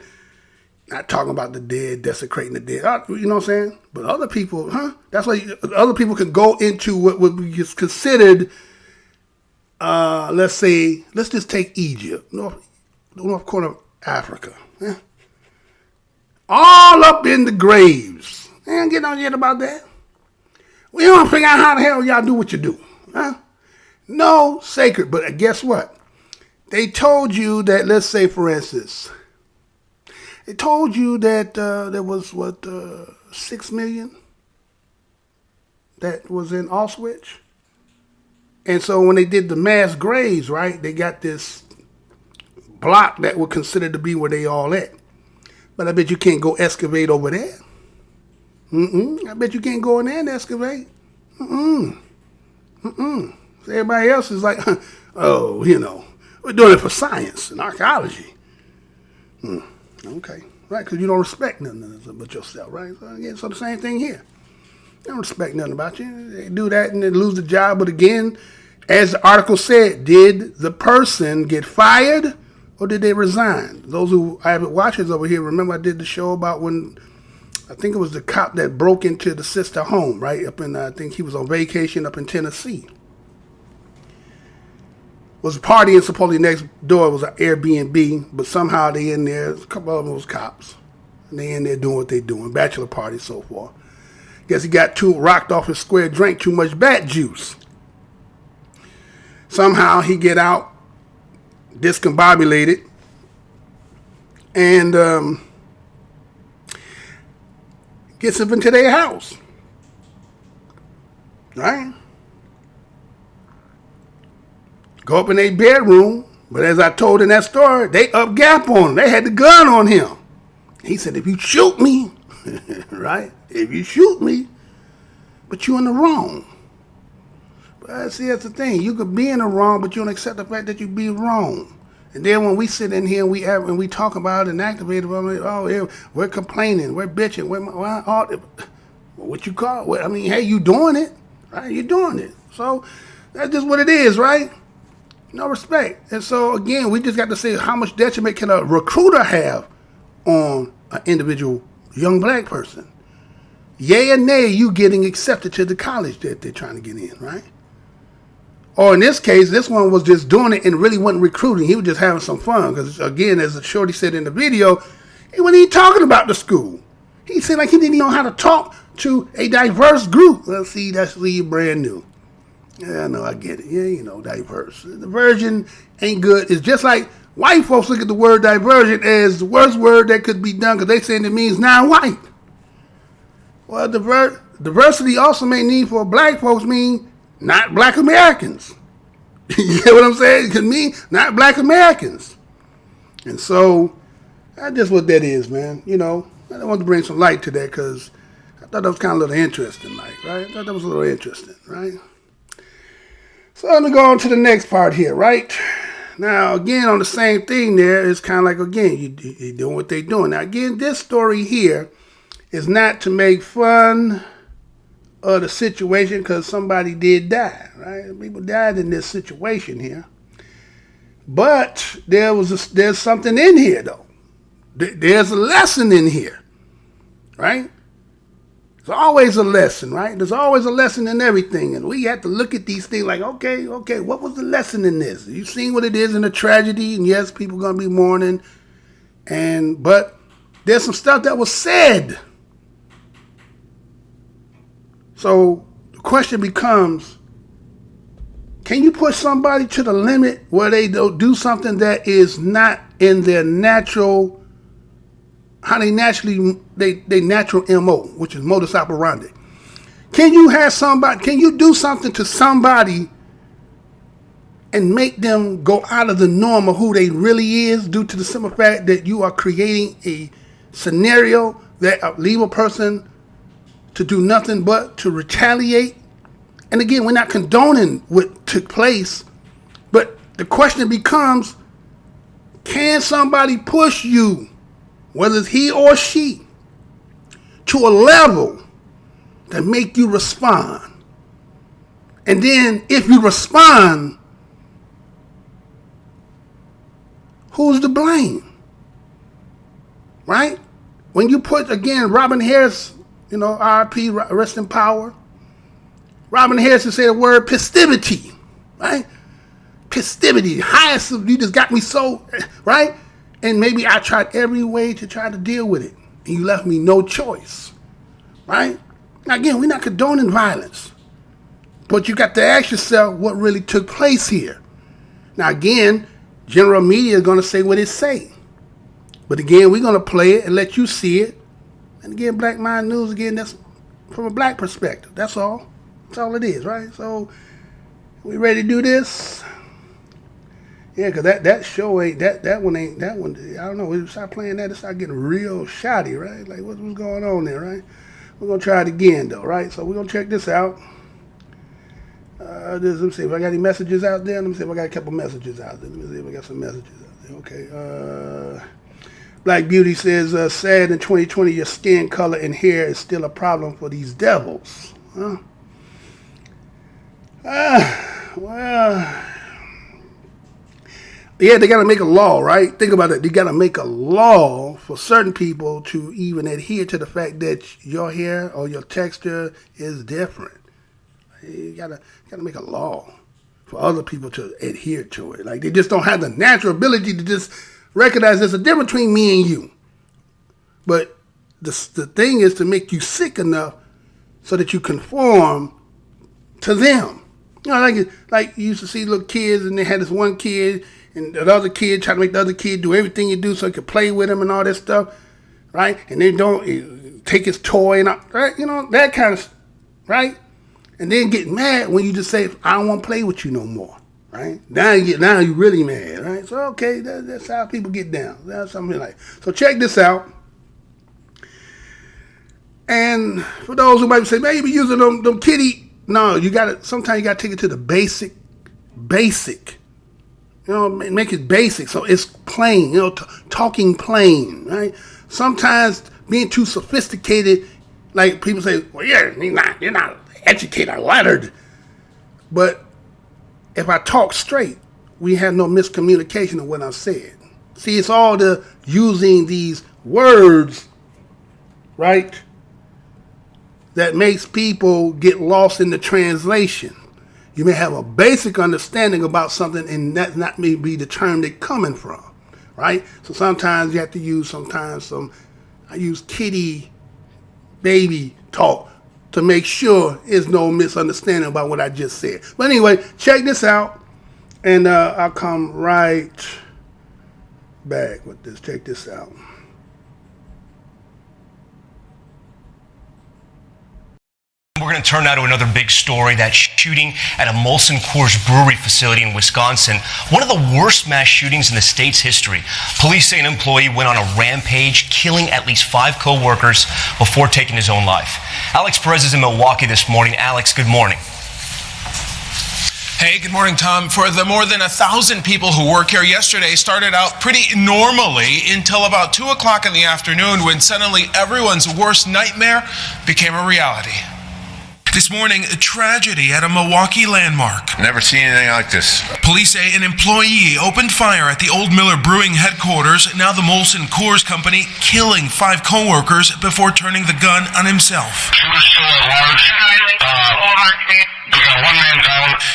not talking about the dead, desecrating the dead. You know what I'm saying? But other people, that's why other people can go into what would be considered, let's just take Egypt, north corner of Africa. All up in the graves. They ain't getting on yet about that. We don't figure out how the hell y'all do what you do. No sacred. But guess what? They told you that, let's say, for instance, they told you that there was, 6 million that was in Auschwitz? And so when they did the mass graves, right, they got this block that were considered to be where they all at. But I bet you can't go excavate over there. I bet you can't go in there and excavate. So everybody else is like, we're doing it for science and archaeology. Okay, right, because you don't respect nothing but yourself, right? So the same thing here. They don't respect nothing about you. They do that and they lose the job. But again, as the article said, did the person get fired or did they resign? Those who avid watchers over here, remember I did the show about when, I think it was the cop that broke into the sister home, right? Up in, I think he was on vacation up in Tennessee. was partying supposedly next door. It was an Airbnb, but somehow they in there. A couple of them was cops. And they in there doing what they doing, bachelor party, so forth. Guess he got too rocked off his square, drank too much bat juice. Somehow he get out, discombobulated, and gets up into their house. Right? Go up in their bedroom, but as I told in that story, they up gap on him. They had the gun on him. He said, if you shoot me, right? If you shoot me, but you in the wrong. But see, that's the thing. You could be in the wrong, but you don't accept the fact that you be wrong. And then when we sit in here and we talk about it and activate it, yeah, we're complaining, we're bitching, what you call it? I mean, hey, you doing it, right? You doing it. So that's just what it is, right? No respect. And so, again, we just got to say how much detriment can a recruiter have on an individual young black person. Yay or nay, you getting accepted to the college that they're trying to get in, right? Or in this case, this one was just doing it and really wasn't recruiting. He was just having some fun. Because, again, as Shorty said in the video, he wasn't even talking about the school. He said like he didn't even know how to talk to a diverse group. Well, see, that's brand new. Yeah, I know, I get it. Yeah, you know, diverse. Diversion ain't good. It's just like white folks look at the word diversion as the worst word that could be done because they saying it means non-white. Well, diversity also may mean for black folks mean not black Americans. You get what I'm saying? It could mean not black Americans. And so, that's just what that is, man. You know, I want to bring some light to that because I thought that was kind of a little interesting, like, right? I thought that was a little interesting, right? So let me go on to the next part here, right? Now, again, on the same thing there, it's kind of like, again, you're doing what they're doing. Now, again, this story here is not to make fun of the situation because somebody did die, right? People died in this situation here. But there's something in here, though. There's a lesson in here, right? There's always a lesson, right? There's always a lesson in everything. And we have to look at these things like, okay, what was the lesson in this? You've seen what it is in a tragedy, and yes, people are going to be mourning. But there's some stuff that was said. So the question becomes, can you push somebody to the limit where they do something that is not in their natural, how they natural MO, which is modus operandi? Can you do something to somebody and make them go out of the norm of who they really is due to the simple fact that you are creating a scenario that leave a person to do nothing but to retaliate? And again, we're not condoning what took place, but the question becomes, can somebody push you, whether it's he or she, to a level that make you respond? And then if you respond, who's to blame? Right? When you put, again, Robin Harris, RIP, rest in power. Robin Harris said the word festivity, right? Festivity, highest, you just got me so, right? And maybe I tried every way to try to deal with it, and you left me no choice, right? Now, again, we're not condoning violence, but you got to ask yourself what really took place here. Now, again, general media is going to say what it say, but again, we're going to play it and let you see it. And again, Black Mind News, again, that's from a black perspective. That's all. That's all it is, right? So, we ready to do this? Yeah, because that show ain't, that one, I don't know, we start playing that, it start getting real shoddy, right? Like, what's going on there, right? We're going to try it again, though, right? So, we're going to check this out. Let me see if I got any messages out there. Let me see if I got a couple messages out there. Let me see if I got some messages out there. Okay. Black Beauty says, sad in 2020, your skin color and hair is still a problem for these devils. Huh? Well, yeah, they got to make a law, right? Think about it. They got to make a law for certain people to even adhere to the fact that your hair or your texture is different. You got to make a law for other people to adhere to it. Like, they just don't have the natural ability to just recognize there's a difference between me and you. But the thing is to make you sick enough so that you conform to them. You know, like you used to see little kids, and they had this one kid, and the other kid try to make the other kid do everything you do so he could play with him and all that stuff, right? And they don't take his toy and all, right? You know, that kind of, right? And then get mad when you just say, I don't want to play with you no more, right? Now you really mad, right? So, okay, that's how people get down. That's something like. So check this out. And for those who might say, man, you be using them kitty. No, sometimes you gotta take it to the basic. You know, make it basic so it's plain, you know, talking plain, right? Sometimes being too sophisticated, like people say, well, you're not educated or lettered. But if I talk straight, we have no miscommunication of what I said. See, it's all the using these words, right, that makes people get lost in the translation. You may have a basic understanding about something, and that not may be the term they're coming from, right? So sometimes you have to use I use kitty, baby talk to make sure there's no misunderstanding about what I just said. But anyway, check this out, and I'll come right back with this. Check this out. We're going to turn now to another big story, that shooting at a Molson Coors brewery facility in Wisconsin. One of the worst mass shootings in the state's history. Police say an employee went on a rampage, killing at least 5 co-workers before taking his own life. Alex Perez is in Milwaukee this morning. Alex, good morning. Hey, good morning, Tom. For the more than 1,000 people who work here, yesterday started out pretty normally until about 2 o'clock in the afternoon, when suddenly everyone's worst nightmare became a reality. This morning, a tragedy at a Milwaukee landmark. Never seen anything like this. Police say an employee opened fire at the Old Miller Brewing headquarters, now the Molson Coors company, killing 5 co-workers before turning the gun on himself.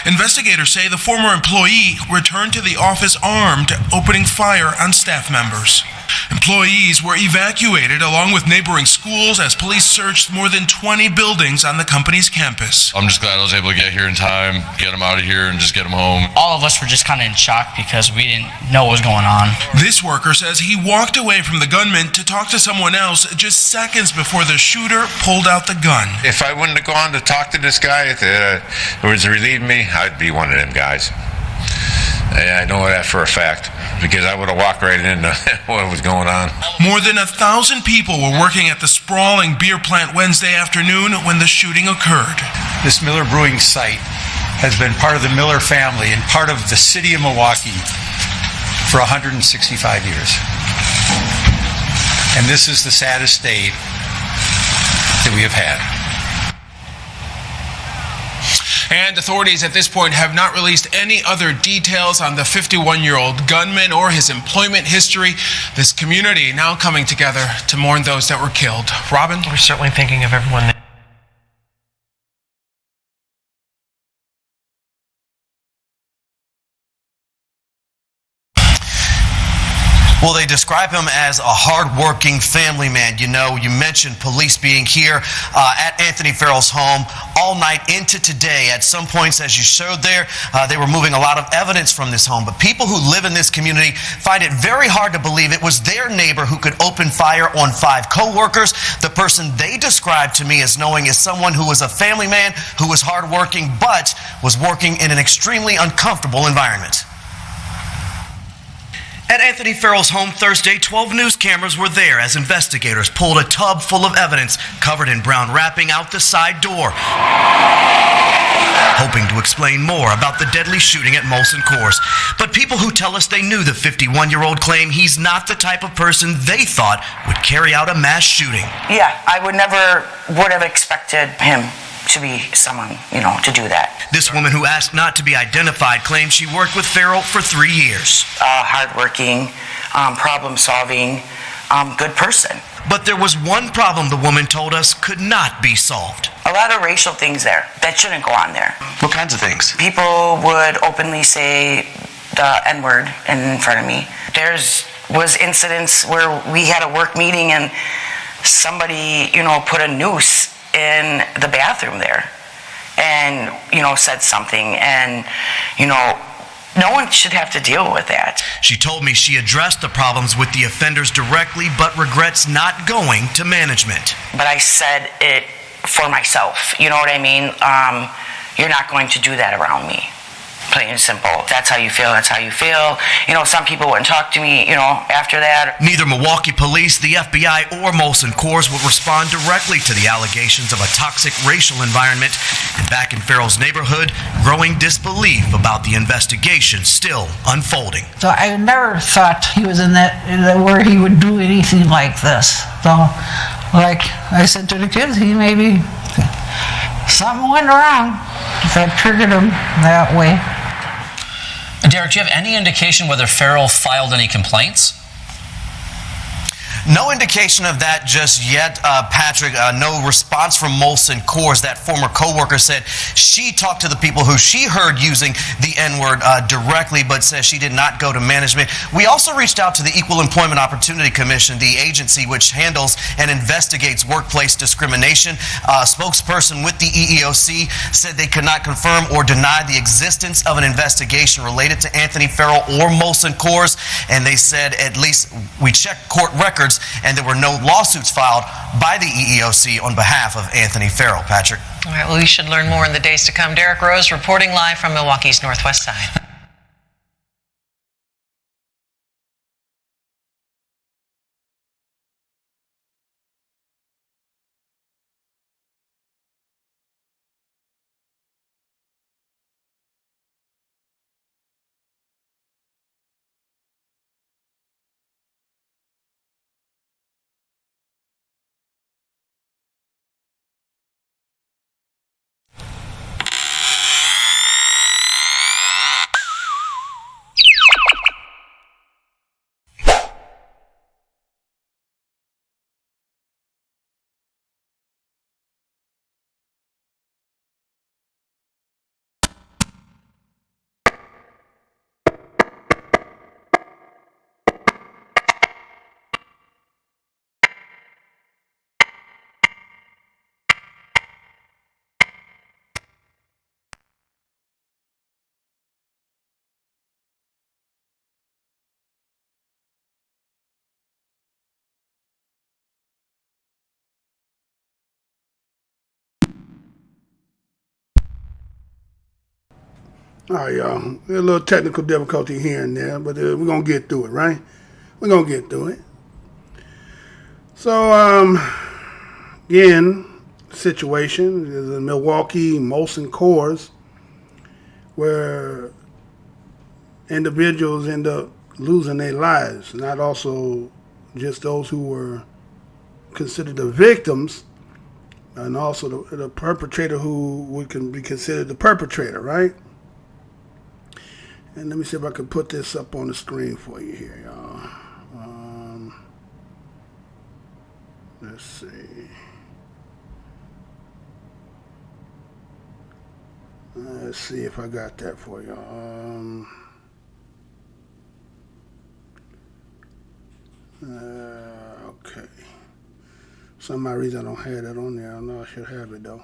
Investigators say the former employee returned to the office armed, opening fire on staff members. Employees were evacuated along with neighboring schools as police searched more than 20 buildings on the company's campus. I'm just glad I was able to get here in time, get them out of here, and just get them home. All of us were just kind of in shock because we didn't know what was going on. This worker says he walked away from the gunman to talk to someone else just seconds before the shooter pulled out the gun. If I wouldn't have gone to talk to this guy who was relieving me, I'd be one of them guys. And I know that for a fact, because I would have walked right into what was going on. More than 1,000 people were working at the sprawling beer plant Wednesday afternoon when the shooting occurred. This Miller Brewing site has been part of the Miller family and part of the city of Milwaukee for 165 years. And this is the saddest day that we have had. And authorities at this point have not released any other details on the 51-year-old gunman or his employment history. This community now coming together to mourn those that were killed. Robin? We're certainly thinking of everyone there. Well, they describe him as a hard-working family man. You know, you mentioned police being here at Anthony Farrell's home all night into today. At some points, as you showed there, they were moving a lot of evidence from this home. But people who live in this community find it very hard to believe it was their neighbor who could open fire on 5 co-workers. The person they described to me as knowing is someone who was a family man, who was hardworking, but was working in an extremely uncomfortable environment. At Anthony Farrell's home Thursday, 12 news cameras were there as investigators pulled a tub full of evidence covered in brown wrapping out the side door, hoping to explain more about the deadly shooting at Molson Coors. But people who tell us they knew the 51-year-old claim he's not the type of person they thought would carry out a mass shooting. Yeah, I would have expected him to be someone, to do that. This woman who asked not to be identified claims she worked with Farrell for 3 years. Hardworking, problem-solving, good person. But there was one problem the woman told us could not be solved. A lot of racial things there that shouldn't go on there. What kinds of things? People would openly say the N-word in front of me. Was incidents where we had a work meeting and somebody, put a noose in the bathroom there and, said something, and, no one should have to deal with that. She told me she addressed the problems with the offenders directly, but regrets not going to management. But I said it for myself, you know what I mean? You're not going to do that around me. Plain and simple. If that's how you feel, that's how you feel. Some people wouldn't talk to me, after that. Neither Milwaukee Police, the FBI, or Molson Coors would respond directly to the allegations of a toxic racial environment. And back in Farrell's neighborhood, growing disbelief about the investigation still unfolding. So I never thought he was in that where he would do anything like this. So, like I said to the kids, he maybe something went wrong that triggered him that way. Derek, do you have any indication whether Farrell filed any complaints? No indication of that just yet, Patrick. No response from Molson Coors. That former co-worker said she talked to the people who she heard using the N-word directly, but says she did not go to management. We also reached out to the Equal Employment Opportunity Commission, the agency which handles and investigates workplace discrimination. A spokesperson with the EEOC said they could not confirm or deny the existence of an investigation related to Anthony Farrell or Molson Coors, and they said at least we checked court records and there were no lawsuits filed by the EEOC on behalf of Anthony Farrell. Patrick. All right, well, we should learn more in the days to come. Derek Rose reporting live from Milwaukee's northwest side. All right, y'all. A little technical difficulty here and there, but we're going to get through it, right? We're going to get through it. So, again, situation is in Milwaukee, Molson Coors, where individuals end up losing their lives, not also just those who were considered the victims, and also the perpetrator who can be considered the perpetrator, right? And let me see if I can put this up on the screen for you here, y'all. Let's see. Let's see if I got that for y'all. Okay. Some reason I don't have that on there. I know I should have it though.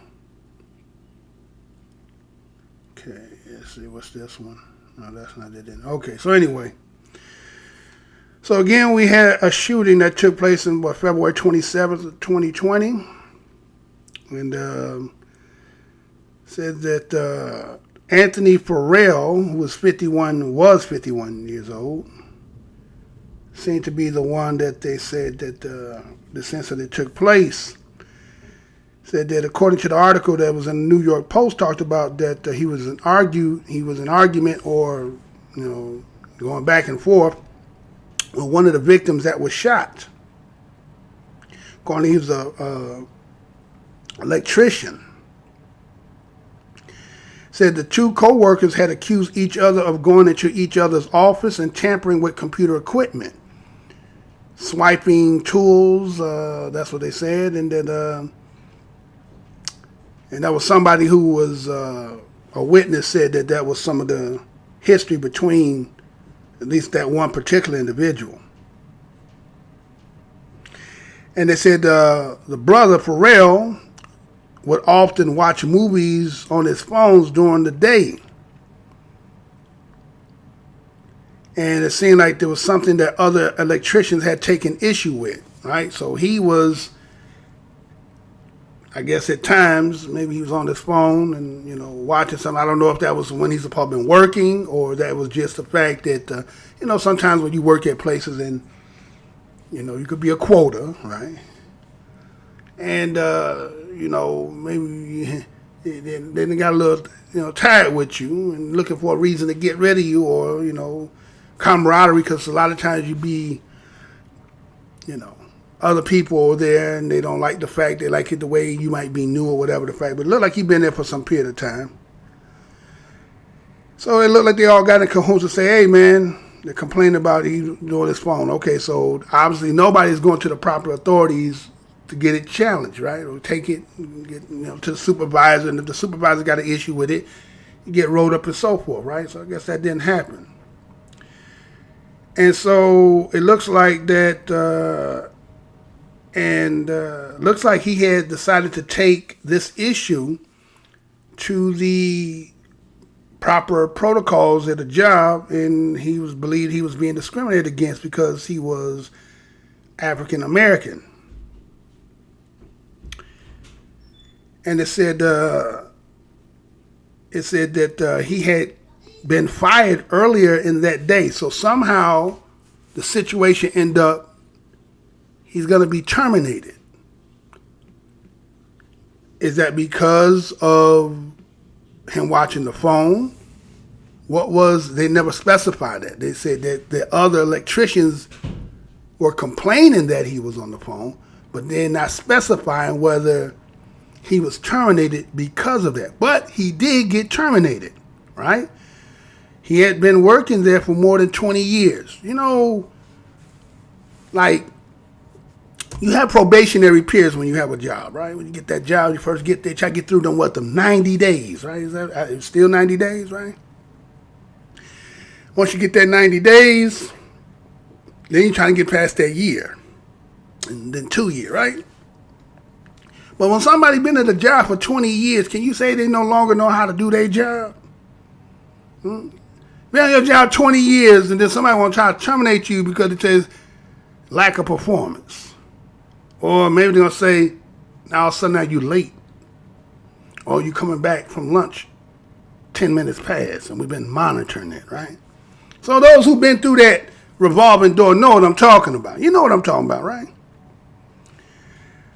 Okay, let's see, what's this one? No, that's not it. Okay, so anyway. So again, we had a shooting that took place in February 27th of 2020. And said that Anthony Farrell, who was 51 years old, seemed to be the one that they said that the incident took place. Said that according to the article that was in the New York Post, talked about that he was an argument or going back and forth with one of the victims that was shot. According, he was a electrician. Said the two co-workers had accused each other of going into each other's office and tampering with computer equipment, swiping tools. That's what they said, and then. And that was somebody who was a witness said that was some of the history between at least that one particular individual. And they said the brother, Pharrell, would often watch movies on his phones during the day. And it seemed like there was something that other electricians had taken issue with, right? So he was, I guess at times, maybe he was on his phone and, you know, watching something. I don't know if that was when he's supposed to be working or that was just the fact that, you know, sometimes when you work at places and, you know, you could be a quota, right? And, you know, maybe they got a little, you know, tired with you and looking for a reason to get rid of you or, you know, camaraderie, because a lot of times you be, you know, other people are there and they don't like the fact, they like it the way you might be new or whatever the fact, but it looked like you've been there for some period of time. So it looked like they all got in cahoots to say, hey man, they're complaining about he doing his phone. Okay, so obviously nobody's going to the proper authorities to get it challenged, right? Or take it, get, you know, to the supervisor, and if the supervisor got an issue with it, you get rolled up and so forth, right? So I guess that didn't happen. And so it looks like that, looks like he had decided to take this issue to the proper protocols at a job, and he was believed he was being discriminated against because he was African American. And it said that he had been fired earlier in that day. So somehow the situation ended up, he's going to be terminated. Is that because of him watching the phone? They never specified that. They said that the other electricians were complaining that he was on the phone, but they're not specifying whether he was terminated because of that. But he did get terminated, right? He had been working there for more than 20 years. You know, like, you have probationary periods when you have a job, right? When you get that job, you first get there, try to get through them, them 90 days, right? Is that it's still 90 days, right? Once you get that 90 days, then you're trying to get past that year. And then 2 years, right? But when somebody been at a job for 20 years, can you say they no longer know how to do their job? Been on your job 20 years and then somebody want to try to terminate you because it says lack of performance. Or maybe they're going to say, now all of a sudden now you late. Or you coming back from lunch 10 minutes past, and we've been monitoring it, right? So those who've been through that revolving door know what I'm talking about. You know what I'm talking about, right?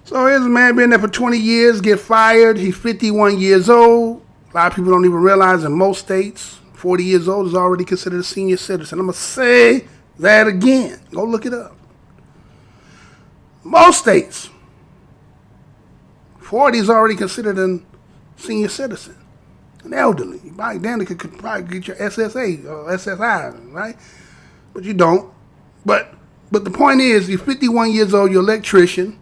So here's a man been there for 20 years, get fired. He's 51 years old. A lot of people don't even realize in most states, 40 years old is already considered a senior citizen. I'm going to say that again. Go look it up. Most states, 40 is already considered a senior citizen, an elderly. By then, they could probably get your SSA or SSI, right? But you don't. But the point is, you're 51 years old, you're an electrician,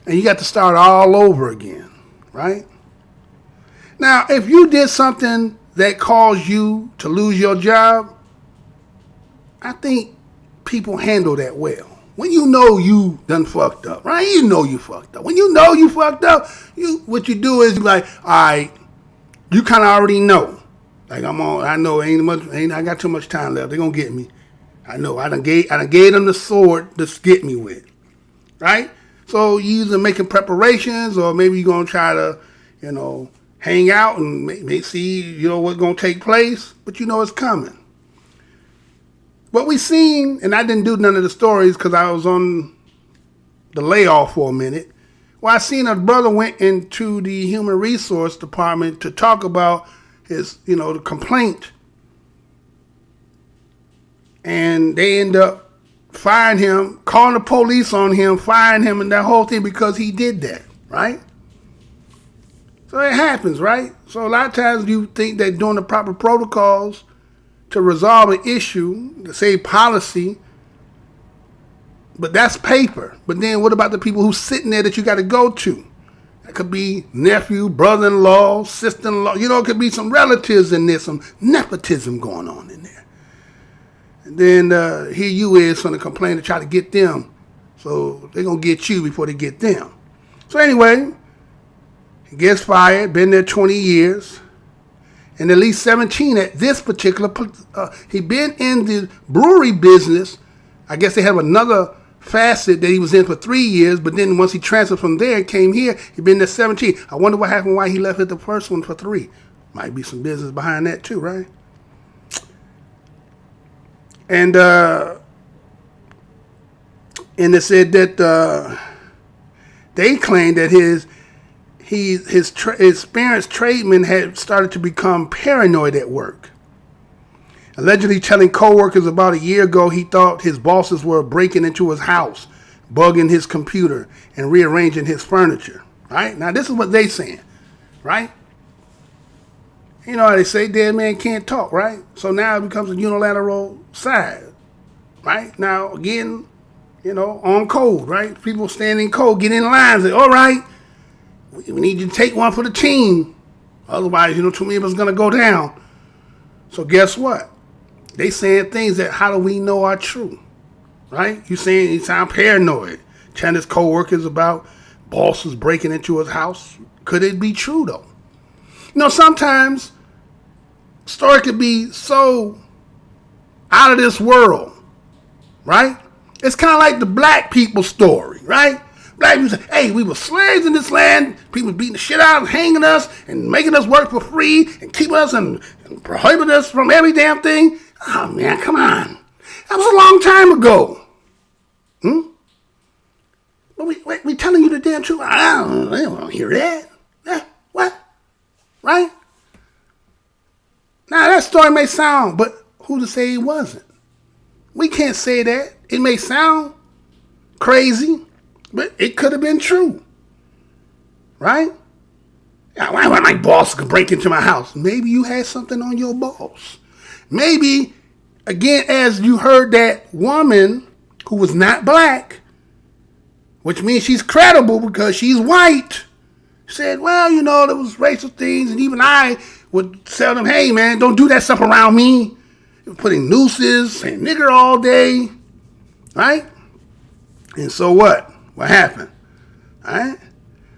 and you got to start all over again, right? Now, if you did something that caused you to lose your job, I think people handle that well. When you know you done fucked up, right? You know you fucked up. When you know you fucked up, what you do is you like, all right, you kind of already know. Like I know I got too much time left. They're gonna get me. I know. I done gave them the sword to get me with, right? So you either making preparations or maybe you're gonna try to, you know, hang out and maybe see, you know, what's gonna take place, but you know it's coming. What we seen, and I didn't do none of the stories because I was on the layoff for a minute. Well, I seen a brother went into the human resource department to talk about his, you know, the complaint. And they end up firing him, calling the police on him, firing him, and that whole thing because he did that, right? So it happens, right? So a lot of times you think that doing the proper protocols to resolve an issue, to say policy, but that's paper. But then what about the people who's sitting there that you got to go to? It could be nephew, brother-in-law, sister-in-law. You know, it could be some relatives in there, some nepotism going on in there. And then here you is going to complain to try to get them. So they're going to get you before they get them. So anyway, he gets fired, been there 20 years. And at least 17 at this particular, he been in the brewery business. I guess they have another facet that he was in for 3 years, but then once he transferred from there and came here, he been there 17. I wonder what happened, why he left at the first one for 3. Might be some business behind that too, right? And it said that they claimed that his experienced tradesman had started to become paranoid at work. Allegedly telling co-workers about a year ago he thought his bosses were breaking into his house, bugging his computer, and rearranging his furniture. Right? Now this is what they saying. Right? You know how they say dead man can't talk, right? So now it becomes a unilateral side. Right? Now again, you know, on code, right? People standing code, get in line, say, all right, we need you to take one for the team. Otherwise, you know, too many of us are going to go down. So guess what? They saying things that how do we know are true, right? You saying he sound paranoid, telling his co-workers about bosses breaking into his house. Could it be true though? You know, sometimes story could be so out of this world, right? It's kind of like the black people story, right? Black people say, hey, we were slaves in this land. People beating the shit out and hanging us and making us work for free and keeping us and prohibiting us from every damn thing. Oh, man, come on. That was a long time ago. But we telling you the damn truth. I don't want to hear that. What? Right? Now, that story may sound, but who to say it wasn't? We can't say that. It may sound crazy, but it could have been true. Right? Why my boss could break into my house? Maybe you had something on your boss. Maybe, again, as you heard that woman who was not black, which means she's credible because she's white, said, well, you know, there was racial things, and even I would tell them, hey, man, don't do that stuff around me. Putting nooses, saying nigger all day, right? And so what? What happened? All right?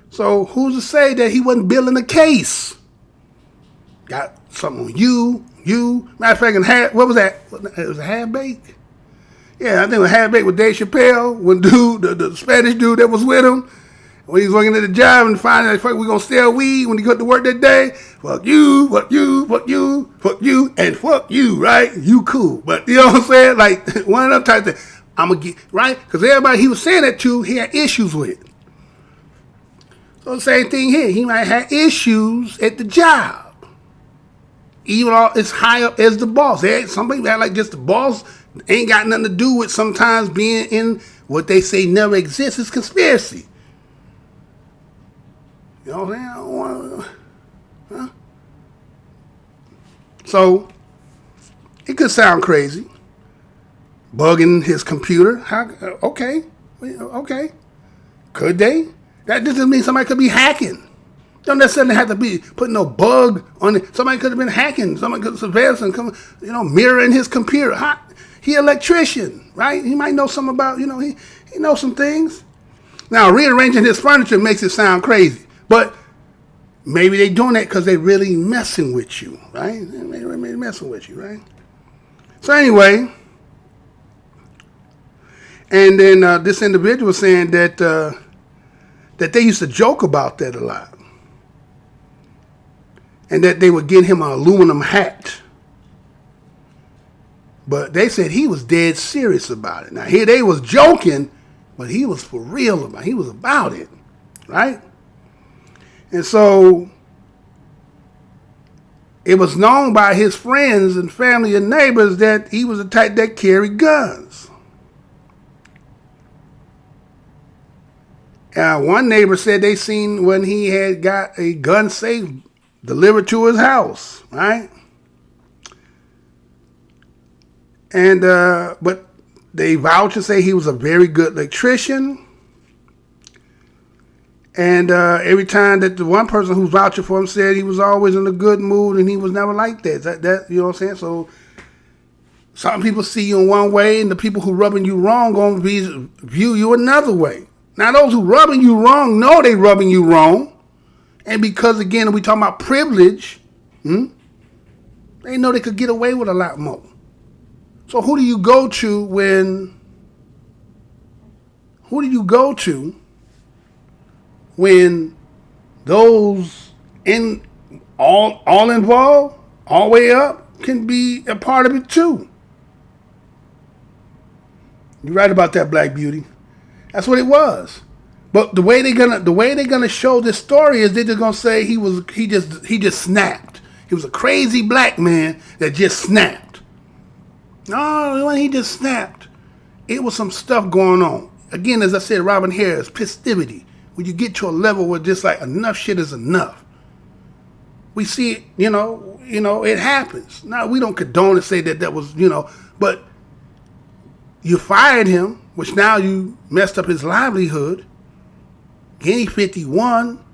So who's to say that he wasn't building a case? Got something on you. Matter of fact, what was that? It was a half-baked? Yeah, I think it was half-baked with Dave Chappelle, when the Spanish dude that was with him, when he was working at the job and finally, like, fuck, we gonna steal weed when he got to work that day. Fuck you, fuck you, fuck you, fuck you, and fuck you, right? You cool. But you know what I'm saying? Like, one of them type of things. I'm gonna get, right? Because everybody he was saying that to, he had issues with. So the same thing here. He might have issues at the job. Even as high up as the boss. Somebody that like just the boss ain't got nothing to do with sometimes being in what they say never exists. It's conspiracy. You know what I'm saying? I don't want to, So, it could sound crazy. Bugging his computer. Okay. Could they? That doesn't mean somebody could be hacking. Don't necessarily have to be putting no bug on it. Somebody could have been hacking. Somebody could have surveillance and come, mirroring his computer. He an electrician, right? He might know something about, he knows some things. Now, rearranging his furniture makes it sound crazy. But maybe they doing that because they really messing with you, right? Maybe messing with you, right? So anyway, and then this individual was saying that they used to joke about that a lot. And that they would get him an aluminum hat. But they said he was dead serious about it. Now, here they was joking, but he was for real about it. He was about it, right? And so it was known by his friends and family and neighbors that he was the type that carried guns. One neighbor said they seen when he had got a gun safe delivered to his house, right? And but they vouch and say he was a very good electrician. And every time that the one person who's vouching for him said he was always in a good mood and he was never like that. That you know what I'm saying? So some people see you in one way and the people who rubbing you wrong gonna view you another way. Now those who rubbing you wrong know they rubbing you wrong. And because again we talking about privilege, they know they could get away with a lot more. So who do you go to when those all involved, all the way up, can be a part of it too? You're right about that, Black Beauty. That's what it was. But the way they're gonna show this story is they're just gonna say he just snapped. He was a crazy black man that just snapped. No, when he just snapped, it was some stuff going on. Again, as I said, Robin Harris, festivity. When you get to a level where just like enough shit is enough. We see it, it happens. Now, we don't condone and say that was, but you fired him, which now you messed up his livelihood. Again, he's 51.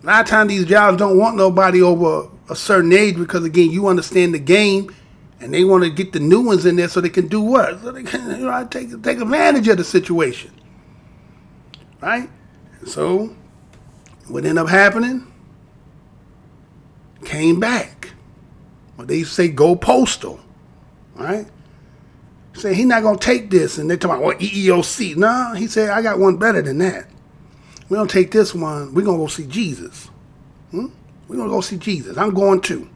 A lot of times these jobs don't want nobody over a certain age because, again, you understand the game and they want to get the new ones in there so they can do what? So they can take advantage of the situation. Right? So, what ended up happening? Came back. Well, they used to say go postal. Right? Say he's not going to take this. And they're talking about, EEOC. No, he said, I got one better than that. We don't take this one. We're going to go see Jesus. We're going to go see Jesus. I'm going to.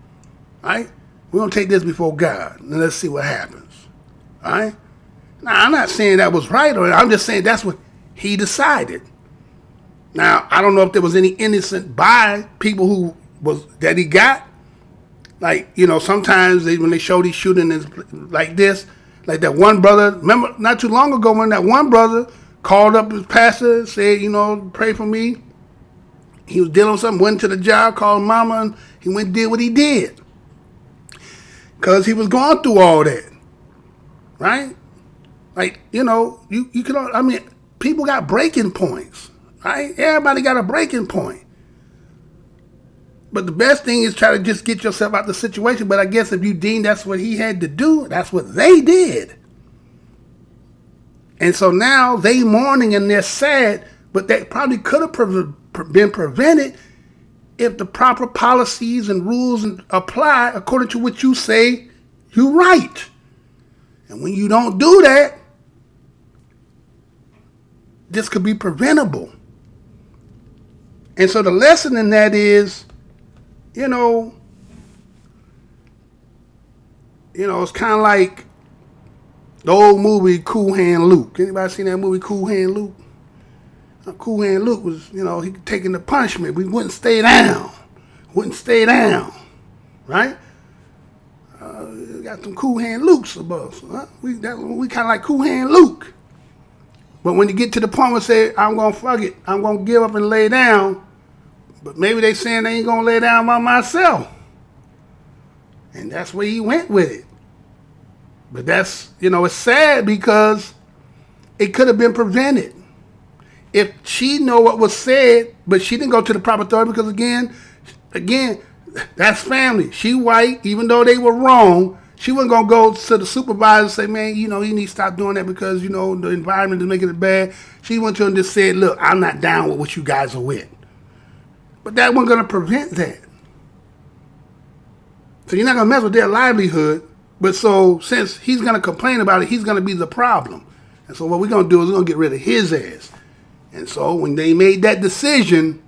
Right? We're going to take this before God. And let's see what happens. All right? Now, I'm not saying that was right. I'm just saying that's what he decided. Now, I don't know if there was any innocent by people that he got. Like, sometimes when they show these shootings like this, like that one brother, remember not too long ago when that one brother called up his pastor, said, pray for me. He was dealing with something, went to the job, called mama, and he went and did what he did. Because he was going through all that. Right? Like, you can, people got breaking points. Right? Everybody got a breaking point. But the best thing is try to just get yourself out of the situation. But I guess if you deem that's what he had to do, that's what they did. And so now they mourning and they're sad, but that probably could have been prevented if the proper policies and rules apply according to what you say you're right. And when you don't do that, this could be preventable. And so the lesson in that is, it's kind of like the old movie Cool Hand Luke. Anybody seen that movie Cool Hand Luke? Cool Hand Luke was, he taking the punishment. We wouldn't stay down. Right? We got some Cool Hand Lukes above us. Huh? We kind of like Cool Hand Luke. But when you get to the point where say, I'm going to fuck it. I'm going to give up and lay down. But maybe they saying they ain't going to lay down by myself. And that's where he went with it. But that's, it's sad because it could have been prevented. If she know what was said, but she didn't go to the proper authority because again, that's family. She white, even though they were wrong, she wasn't going to go to the supervisor and say, man, you need to stop doing that because, the environment is making it bad. She went to him and just said, look, I'm not down with what you guys are with. But that wasn't going to prevent that. So you're not going to mess with their livelihood. But so since he's going to complain about it, he's going to be the problem. And so what we're going to do is we're going to get rid of his ass. And so when they made that decision,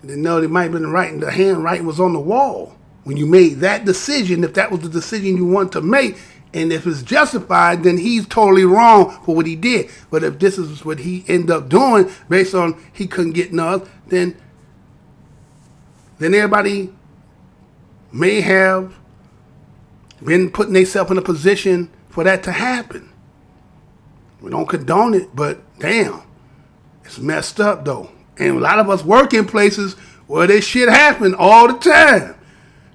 they know they might have been writing, the handwriting was on the wall. When you made that decision, if that was the decision you want to make, and if it's justified, then he's totally wrong for what he did. But if this is what he ended up doing based on he couldn't get enough, then everybody may have been putting themselves in a position for that to happen. We don't condone it, but damn, it's messed up though. And a lot of us work in places where this shit happen all the time.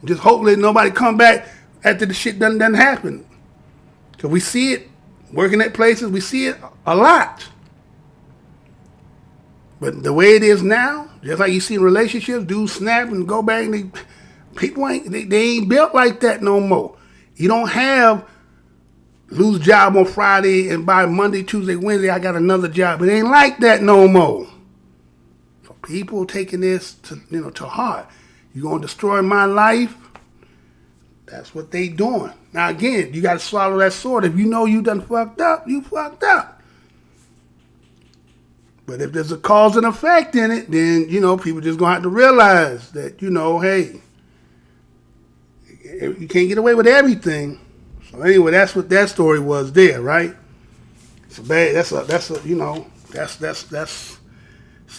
Just hopefully nobody come back after the shit doesn't happen. Because we see it, working at places, we see it a lot. But the way it is now, just like you see in relationships, dudes snap and go back, and people ain't built like that no more. You don't have lose job on Friday and by Monday, Tuesday, Wednesday, I got another job. It ain't like that no more. So people taking this to heart. You gonna destroy my life? That's what they doing. Now again, you got to swallow that sword. If you know you done fucked up, you fucked up. But if there's a cause and effect in it, then, people just going to have to realize that, hey, you can't get away with everything. So anyway, that's what that story was there, right? It's a bad, it's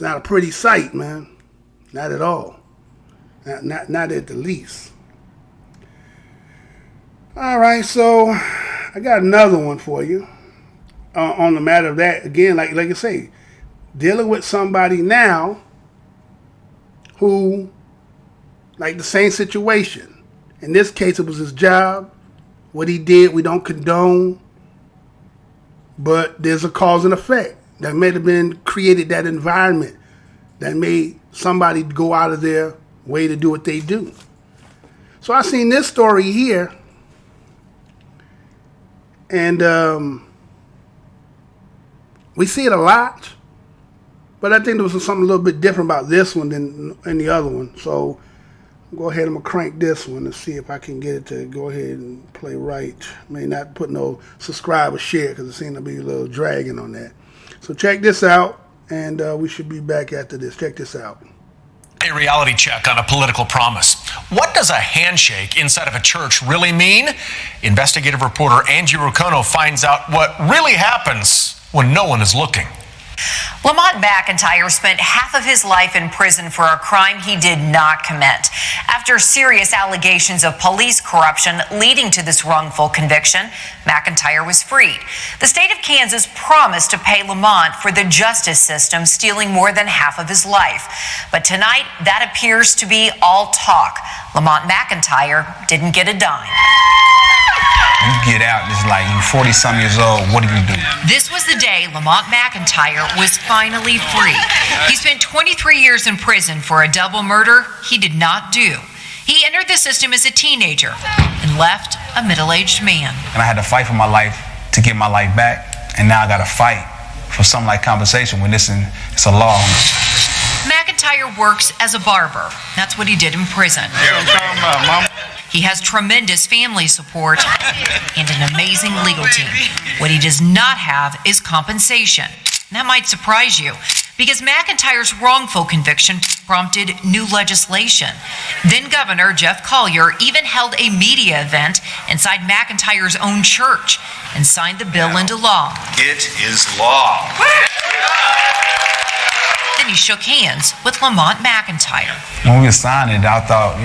not a pretty sight, man. Not at all. Not at the least. All right, so I got another one for you on the matter of that. Again, like I say, dealing with somebody now who, like the same situation. In this case, it was his job. What he did, we don't condone. But there's a cause and effect that may have been created, that environment that made somebody go out of their way to do what they do. So I seen this story here. And we see it a lot. But I think there was something a little bit different about this one than the other one. So go ahead, I'm going to crank this one and see if I can get it to go ahead and play right. May not put no subscribe or share because it seems to be a little dragging on that. So check this out, and we should be back after this. Check this out. A reality check on a political promise. What does a handshake inside of a church really mean? Investigative reporter Angie Rucono finds out what really happens when no one is looking. Lamont McIntyre spent half of his life in prison for a crime he did not commit. After serious allegations of police corruption leading to this wrongful conviction, McIntyre was freed. The state of Kansas promised to pay Lamont for the justice system stealing more than half of his life. But tonight, that appears to be all talk. Lamont McIntyre didn't get a dime. You get out, it's like you're 40-some years old, what do you do? This was the day Lamont McIntyre was finally free. He spent 23 years in prison for a double murder he did not do. He entered the system as a teenager and left a middle-aged man. And I had to fight for my life to get my life back, and now I gotta fight for something like compensation when it's a law. McIntyre works as a barber. That's what he did in prison. He has tremendous family support and an amazing legal team. What he does not have is compensation. That might surprise you, because McIntyre's wrongful conviction prompted new legislation. Then Governor Jeff Collier even held a media event inside McIntyre's own church and signed the bill into law. It is law. Then he shook hands with Lamont McIntyre. When we signed it, I thought,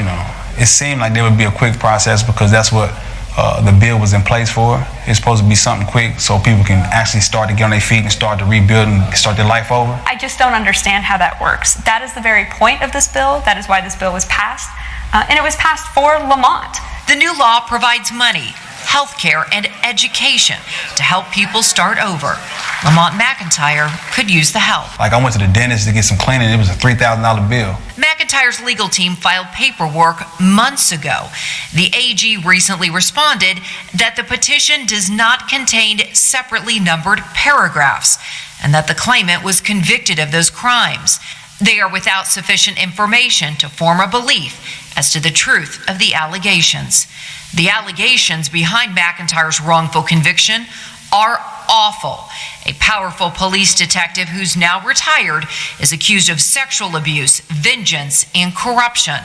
it seemed like there would be a quick process because that's what the bill was in place for. It's supposed to be something quick so people can actually start to get on their feet and start to rebuild and start their life over. I just don't understand how that works. That is the very point of this bill. That is why this bill was passed. And it was passed for Lamont. The new law provides money, health care, and education to help people start over. Lamont McIntyre could use the help. Like I went to the dentist to get some cleaning. It was a $3,000 bill. McIntyre's legal team filed paperwork months ago. The AG recently responded that the petition does not contain separately numbered paragraphs and that the claimant was convicted of those crimes. They are without sufficient information to form a belief as to the truth of the allegations. The allegations behind McIntyre's wrongful conviction are awful. A powerful police detective who's now retired is accused of sexual abuse, vengeance, and corruption.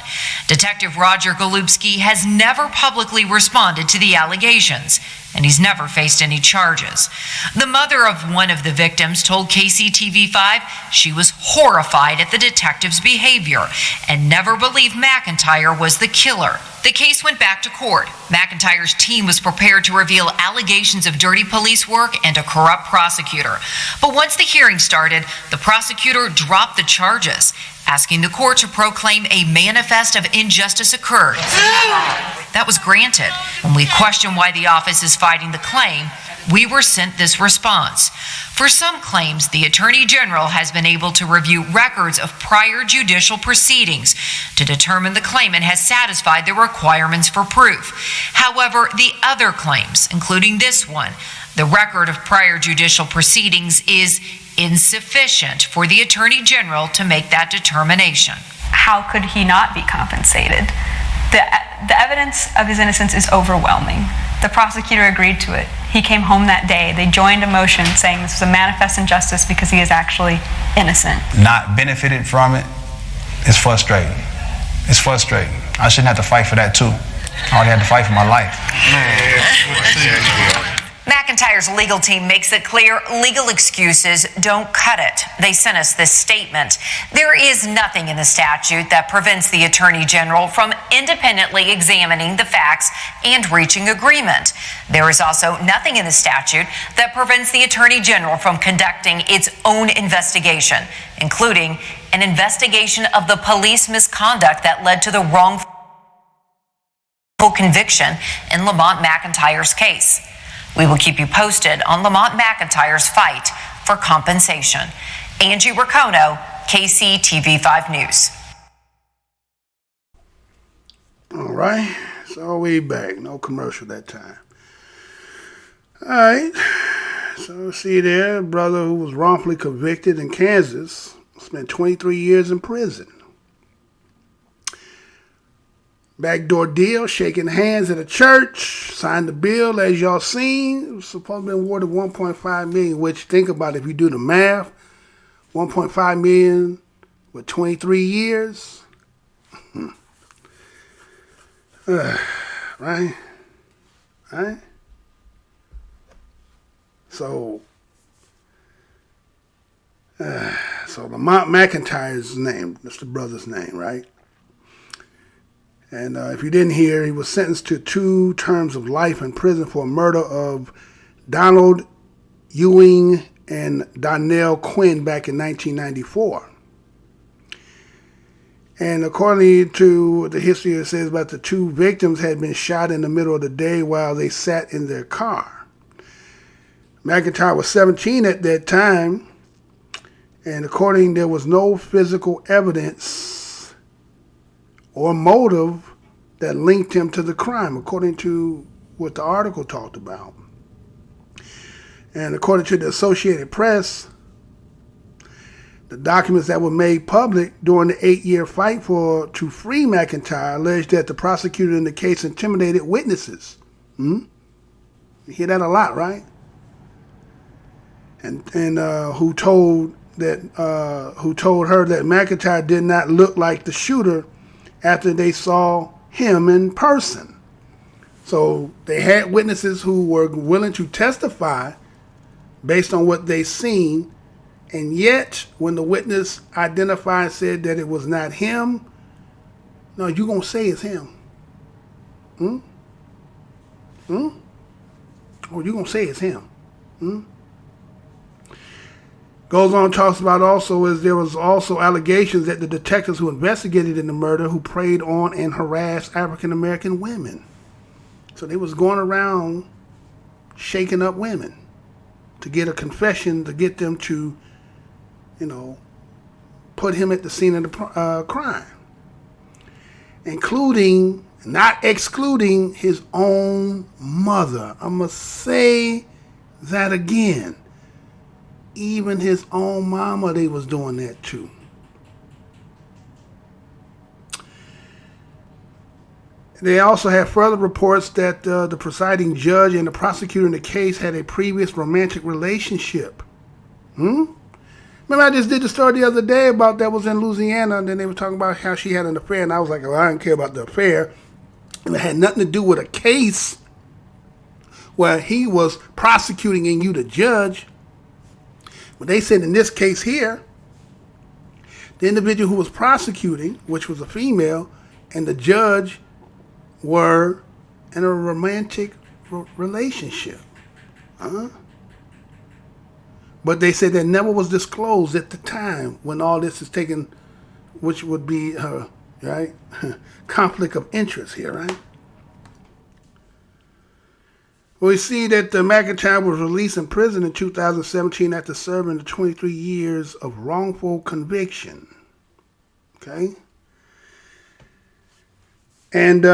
Detective Roger Golubski has never publicly responded to the allegations, and he's never faced any charges. The mother of one of the victims told KCTV5 she was horrified at the detective's behavior and never believed McIntyre was the killer. The case went back to court. McIntyre's team was prepared to reveal allegations of dirty police work and a corrupt prosecutor. But once the hearing started, the prosecutor dropped the charges, asking the court to proclaim a manifest of injustice occurred. That was granted. When we questioned why the office is fighting the claim, we were sent this response. For some claims, the Attorney General has been able to review records of prior judicial proceedings to determine the claimant has satisfied the requirements for proof. However, the other claims, including this one, the record of prior judicial proceedings is insufficient for the Attorney General to make that determination. How could he not be compensated? The evidence of his innocence is overwhelming. The prosecutor agreed to it. He came home that day. They joined a motion saying this was a manifest injustice because he is actually innocent. Not benefited from it is frustrating. It's frustrating. I shouldn't have to fight for that too. I already had to fight for my life. McIntyre's legal team makes it clear legal excuses don't cut it. They sent us this statement. There is nothing in the statute that prevents the Attorney General from independently examining the facts and reaching agreement. There is also nothing in the statute that prevents the Attorney General from conducting its own investigation, including an investigation of the police misconduct that led to the wrongful conviction in Lamont McIntyre's case. We will keep you posted on Lamont McIntyre's fight for compensation. Angie Racono, KCTV5 News. All right, so we back. No commercial that time. All right, so see there, a brother who was wrongfully convicted in Kansas spent 23 years in prison. Backdoor deal, shaking hands at a church, signed the bill as y'all seen. It was supposed to be awarded $1.5 million, which think about it, if you do the math, $1.5 million with 23 years. Right? Right? So Lamont McIntyre's name, that's the brother's name, right? And if you didn't hear, he was sentenced to 2 terms of life in prison for murder of Donald Ewing and Donnell Quinn back in 1994. And according to the history, it says about the 2 victims had been shot in the middle of the day while they sat in their car. McIntyre was 17 at that time, and according, there was no physical evidence or motive that linked him to the crime, according to what the article talked about. And according to the Associated Press, the documents that were made public during the 8-year fight to free McIntyre alleged that the prosecutor in the case intimidated witnesses. You hear that a lot, right? And who told her that McIntyre did not look like the shooter after they saw him in person. So they had witnesses who were willing to testify based on what they seen, and yet when the witness identified said that it was not him, no, you gonna say it's him. Or you gonna say it's him. Goes on, talks about also is there was also allegations that the detectives who investigated in the murder who preyed on and harassed African American women. So they was going around shaking up women to get a confession to get them to, put him at the scene of the crime, including, not excluding, his own mother. I'm going to say that again. Even his own mama, they was doing that too. They also had further reports that the presiding judge and the prosecutor in the case had a previous romantic relationship. Remember I just did the story the other day about that was in Louisiana, and then they were talking about how she had an affair, and I was like, oh, I didn't care about the affair. And it had nothing to do with a case where he was prosecuting and you the judge. But they said in this case here, the individual who was prosecuting, which was a female, and the judge were in a romantic relationship. But they said that never was disclosed at the time when all this is taken, which would be, right, conflict of interest here, right? We see that McIntyre was released in prison in 2017 after serving the 23 years of wrongful conviction. Okay? And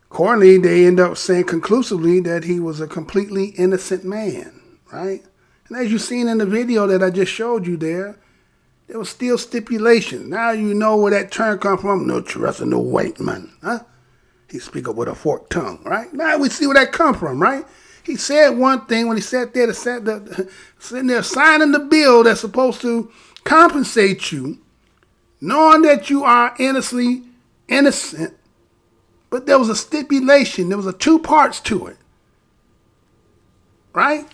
accordingly, they end up saying conclusively that he was a completely innocent man, right? And as you've seen in the video that I just showed you there was still stipulation. Now you know where that term comes from. No trust in no white man, huh? He speak up with a forked tongue, right? Now we see where that come from, right? He said one thing when he sat there, sitting there signing the bill that's supposed to compensate you, knowing that you are innocent, but there was a stipulation. There was 2 parts to it, right?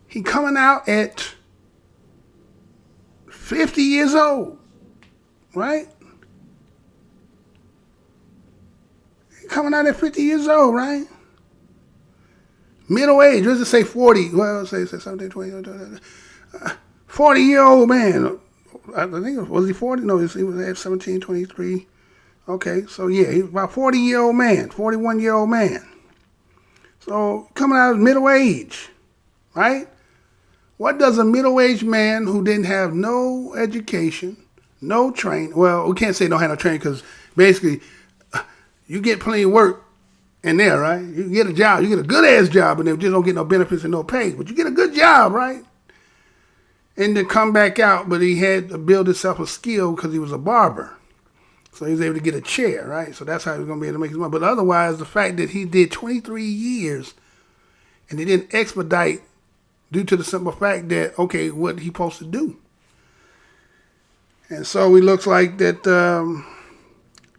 He coming out at 50 years old, right? Coming out at 50 years old, right? Middle age, let's just say 40. Well, say something, 20, 40-year-old man. I think, was he 40? No, he was at 17, 23. Okay, so yeah, he was about 40-year-old man, 41-year-old man. So coming out of middle age, right? What does a middle-aged man who didn't have no education, no training, well, we can't say don't have no training because basically you get plenty of work in there, right? You get a job, you get a good-ass job, and they just don't get no benefits and no pay, but you get a good job, right? And then come back out, but he had to build himself a skill because he was a barber. So he was able to get a chair, right? So that's how he was going to be able to make his money. But otherwise, the fact that he did 23 years and they didn't expedite due to the simple fact that, okay, what he supposed to do? And so it looks like that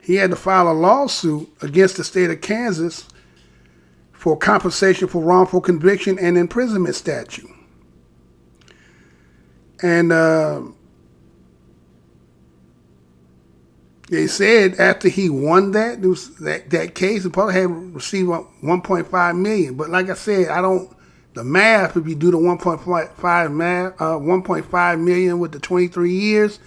he had to file a lawsuit against the state of Kansas for compensation for wrongful conviction and imprisonment statute. And they said after he won that case, he probably had received $1.5 million. But like I said, the math, if you do the 1.5 million with the 23 years,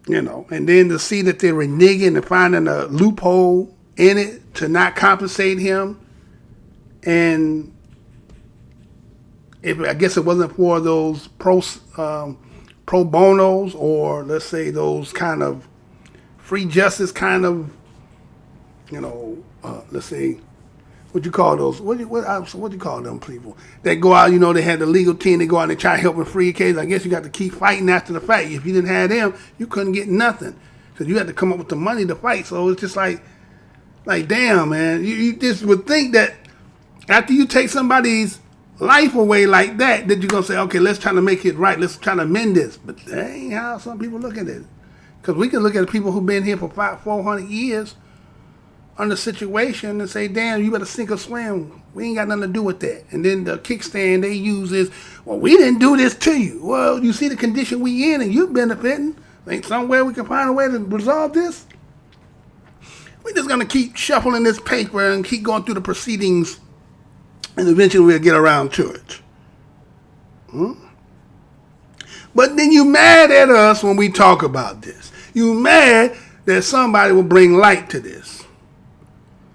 and then to see that they were reneging and finding a loophole in it to not compensate him, and I guess it wasn't for those pro bonos, or let's say those kind of free justice kind of, let's say, what you call those? What do you call them people that go out? They had the legal team. They go out and they try to help in free case. I guess you got to keep fighting after the fact. If you didn't have them, you couldn't get nothing because you had to come up with the money to fight. So it's just like damn, man. You just would think that after you take somebody's life away like that you're gonna say, okay, let's try to make it right. Let's try to mend this. But that ain't how some people look at it. Because we can look at people who've been here for 400 years under situation and say, damn, you better sink or swim. We ain't got nothing to do with that. And then the kickstand they use is, well, we didn't do this to you. Well, you see the condition we in and you benefiting. Ain't somewhere we can find a way to resolve this? We're just gonna keep shuffling this paper and keep going through the proceedings, and eventually we'll get around to it. But then you mad at us when we talk about this. You mad that somebody will bring light to this.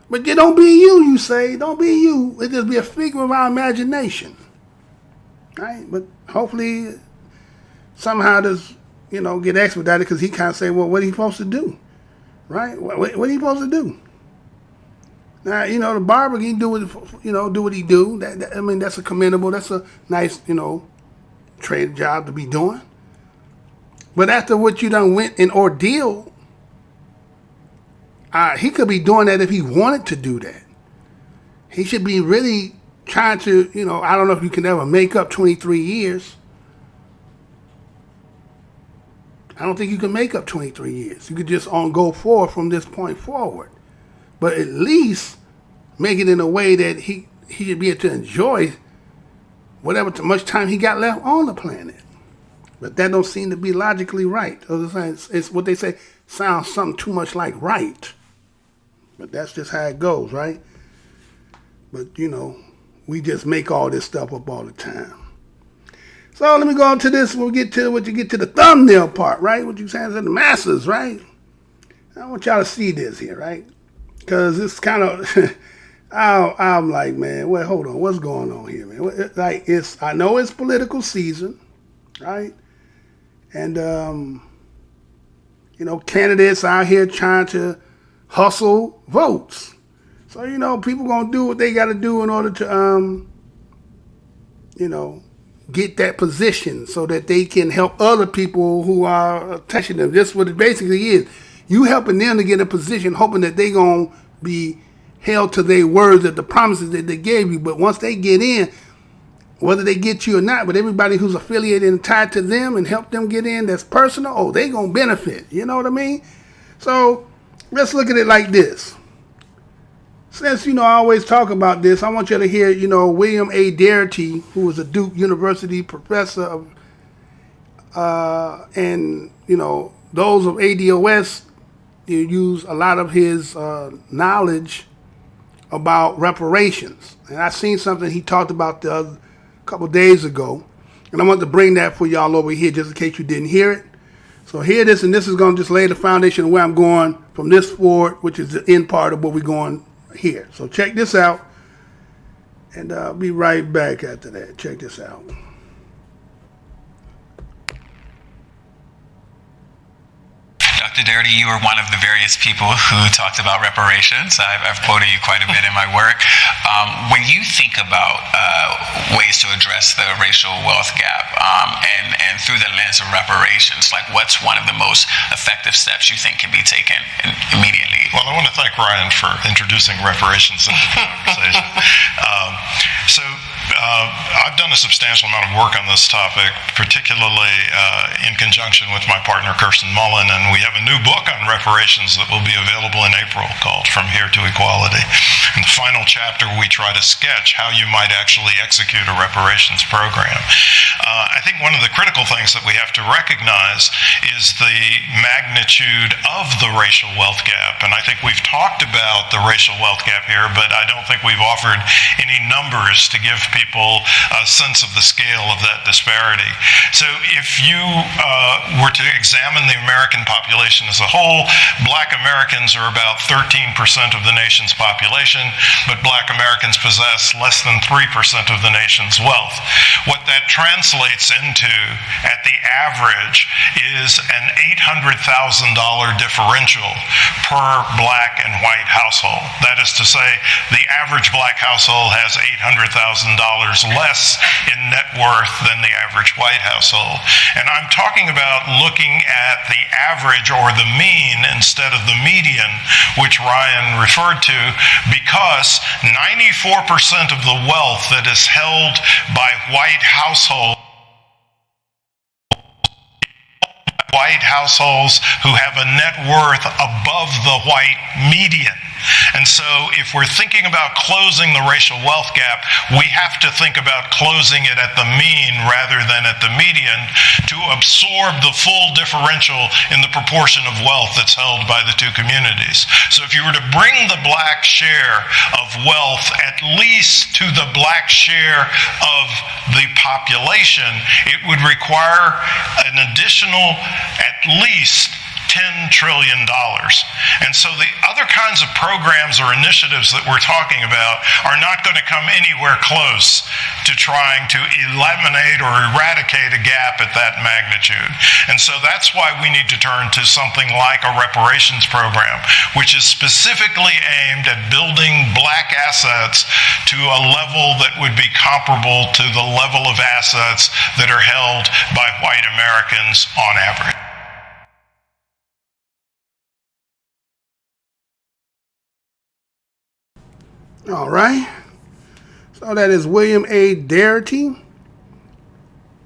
But it don't be you say. Don't be you. It just be a figment of our imagination. Right? But hopefully somehow this, get expedited because he kind of say, well, what are he supposed to do? Right? What are he supposed to do? Now, the barber can do what he do. That's a commendable, that's a nice, trade job to be doing. But after what you done went in ordeal, he could be doing that if he wanted to do that. He should be really trying to, I don't know if you can ever make up 23 years. I don't think you can make up 23 years. You could just go forward from this point forward. But at least make it in a way that he should be able to enjoy whatever much time he got left on the planet. But that don't seem to be logically right. It's what they say, sounds something too much like right. But that's just how it goes, right? But, we just make all this stuff up all the time. So let me go on to this. We'll get to the thumbnail part, right? What you saying to the masses, right? I want y'all to see this here, right? Because it's kind of, I'm like, man, wait, hold on, what's going on here, man? Like, I know it's political season, right? And, candidates out here trying to hustle votes. So, people going to do what they got to do in order to, get that position so that they can help other people who are touching them. That's what it basically is. You helping them to get a position, hoping that they going to be held to their words, that the promises that they gave you. But once they get in, whether they get you or not, but everybody who's affiliated and tied to them and help them get in that's personal, they going to benefit. You know what I mean? So let's look at it like this. Since, I always talk about this, I want you to hear, William A. Darity, who was a Duke University professor of, and, those of ADOS use a lot of his knowledge about reparations. And I seen something he talked about a couple days ago, and I want to bring that for y'all over here just in case you didn't hear it. So hear this, and this is going to just lay the foundation of where I'm going from this forward, which is the end part of where we're going here. So check this out, and I'll be right back after that. Check this out. Dr. Darity, you were one of the various people who talked about reparations. I've quoted you quite a bit in my work. When you think about ways to address the racial wealth gap and through the lens of reparations, like what's one of the most effective steps you think can be taken immediately? Well, I want to thank Ryan for introducing reparations into the conversation. I've done a substantial amount of work on this topic, particularly in conjunction with my partner Kirsten Mullen, and we have a new book on reparations that will be available in April called From Here to Equality. In the final chapter, we try to sketch how you might actually execute a reparations program. I think one of the critical things that we have to recognize is the magnitude of the racial wealth gap, and I think we've talked about the racial wealth gap here, but I don't think we've offered any numbers to give people a sense of the scale of that disparity. So if you were to examine the American population as a whole, Black Americans are about 13% of the nation's population, but Black Americans possess less than 3% of the nation's wealth. What that translates into at the average is an $800,000 differential per Black and white household. That is to say, the average Black household has $800,000 less in net worth than the average white household. And I'm talking about looking at the average or the mean instead of the median, which Ryan referred to, because 94% of the wealth that is held by white households who have a net worth above the white median. And so if we're thinking about closing the racial wealth gap, we have to think about closing it at the mean rather than at the median to absorb the full differential in the proportion of wealth that's held by the two communities. So if you were to bring the Black share of wealth at least to the Black share of the population, it would require an additional at least $10 trillion. And so the other kinds of programs or initiatives that we're talking about are not going to come anywhere close to trying to eliminate or eradicate a gap at that magnitude. And so that's why we need to turn to something like a reparations program, which is specifically aimed at building Black assets to a level that would be comparable to the level of assets that are held by white Americans on average. All right. So that is William A. Darity,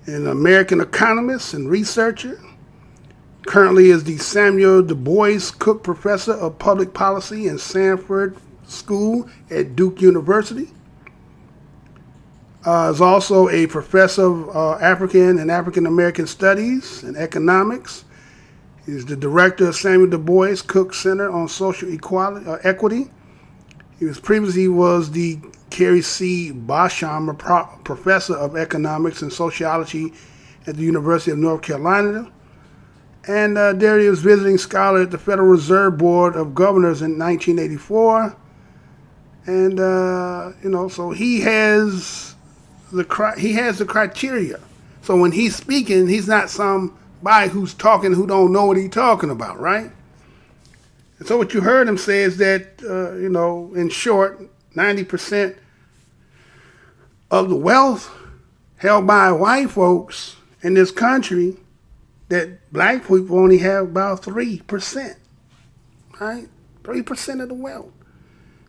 an American economist and researcher. Currently is the Samuel Du Bois Cook Professor of Public Policy in Sanford School at Duke University. Is also a professor of African and African American Studies and Economics. He's the director of Samuel Du Bois Cook Center on Social Equity. He was previously the Carrie C. Basham Professor of Economics and Sociology at the University of North Carolina. And Darity was visiting scholar at the Federal Reserve Board of Governors in 1984. And, so he has the criteria. So when he's speaking, he's not somebody who's talking who don't know what he's talking about, right? And so what you heard him say is that, in short, 90% of the wealth held by white folks in this country, that black people only have about 3%, right? 3% of the wealth.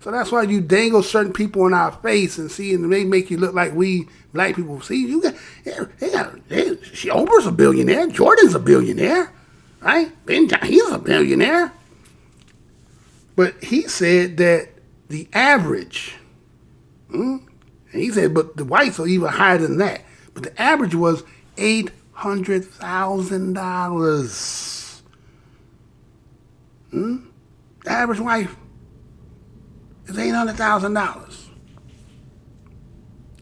So that's why you dangle certain people in our face and see, and they make you look like we black people. See, Oprah's a billionaire, Jordan's a billionaire, right? He's a billionaire. But he said that the average, and he said, but the whites are even higher than that. But the average was $800,000. The average wife is $800,000.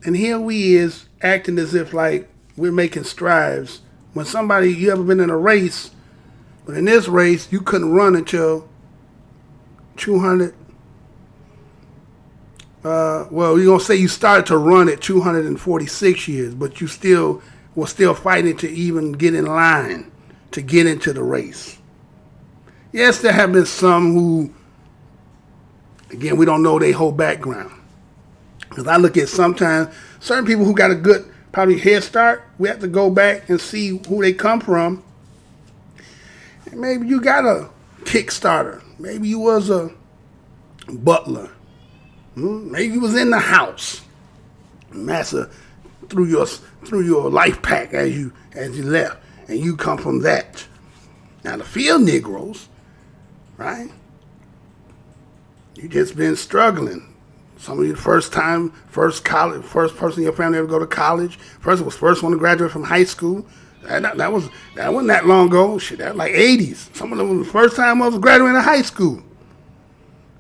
And here we is acting as if like we're making strides. When somebody, you ever been in a race, but in this race, you couldn't run until 200. You're going to say you started to run at 246 years, but you were still fighting to even get in line to get into the race. Yes, there have been some who, again, we don't know their whole background. Because I look at sometimes certain people who got a good, probably head start, we have to go back and see who they come from. And maybe you got a Kickstarter. Maybe you was a butler. Maybe you was in the house. Massa threw your life pack as you left, and you come from that. Now the field Negroes, right? You just been struggling. Some of you first person in your family ever go to college. First one to graduate from high school. That wasn't that long ago. Shit, that was like 80s. Some of them was the first time I was graduating high school.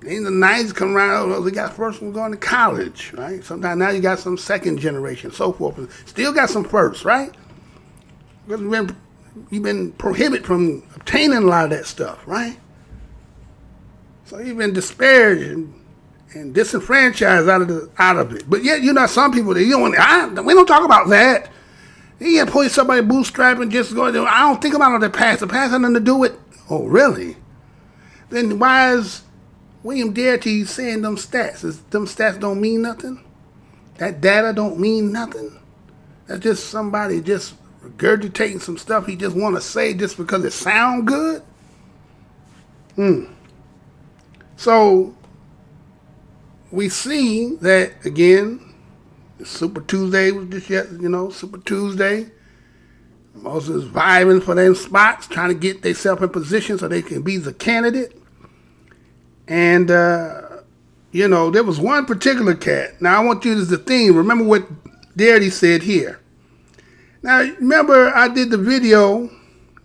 In the 90s come around, they got first one going to college, right? Sometimes now you got some second generation, so forth. Still got some first, right? Because you've been prohibited from obtaining a lot of that stuff, right? So you've been disparaged and disenfranchised out of it. But yet, some people we don't talk about that. You can't pull somebody bootstrap and just go. I don't think about all that past. The past had nothing to do with. Oh, really? Then why is William Darity saying them stats? Them stats don't mean nothing? That data don't mean nothing? That's just somebody just regurgitating some stuff he just want to say just because it sound good? So we see that again. Super Tuesday was just Super Tuesday. Moses vibing for them spots, trying to get themselves in position so they can be the candidate. And, there was one particular cat. Now, I want you to the theme. Remember what Darity said here. Now, remember, I did the video.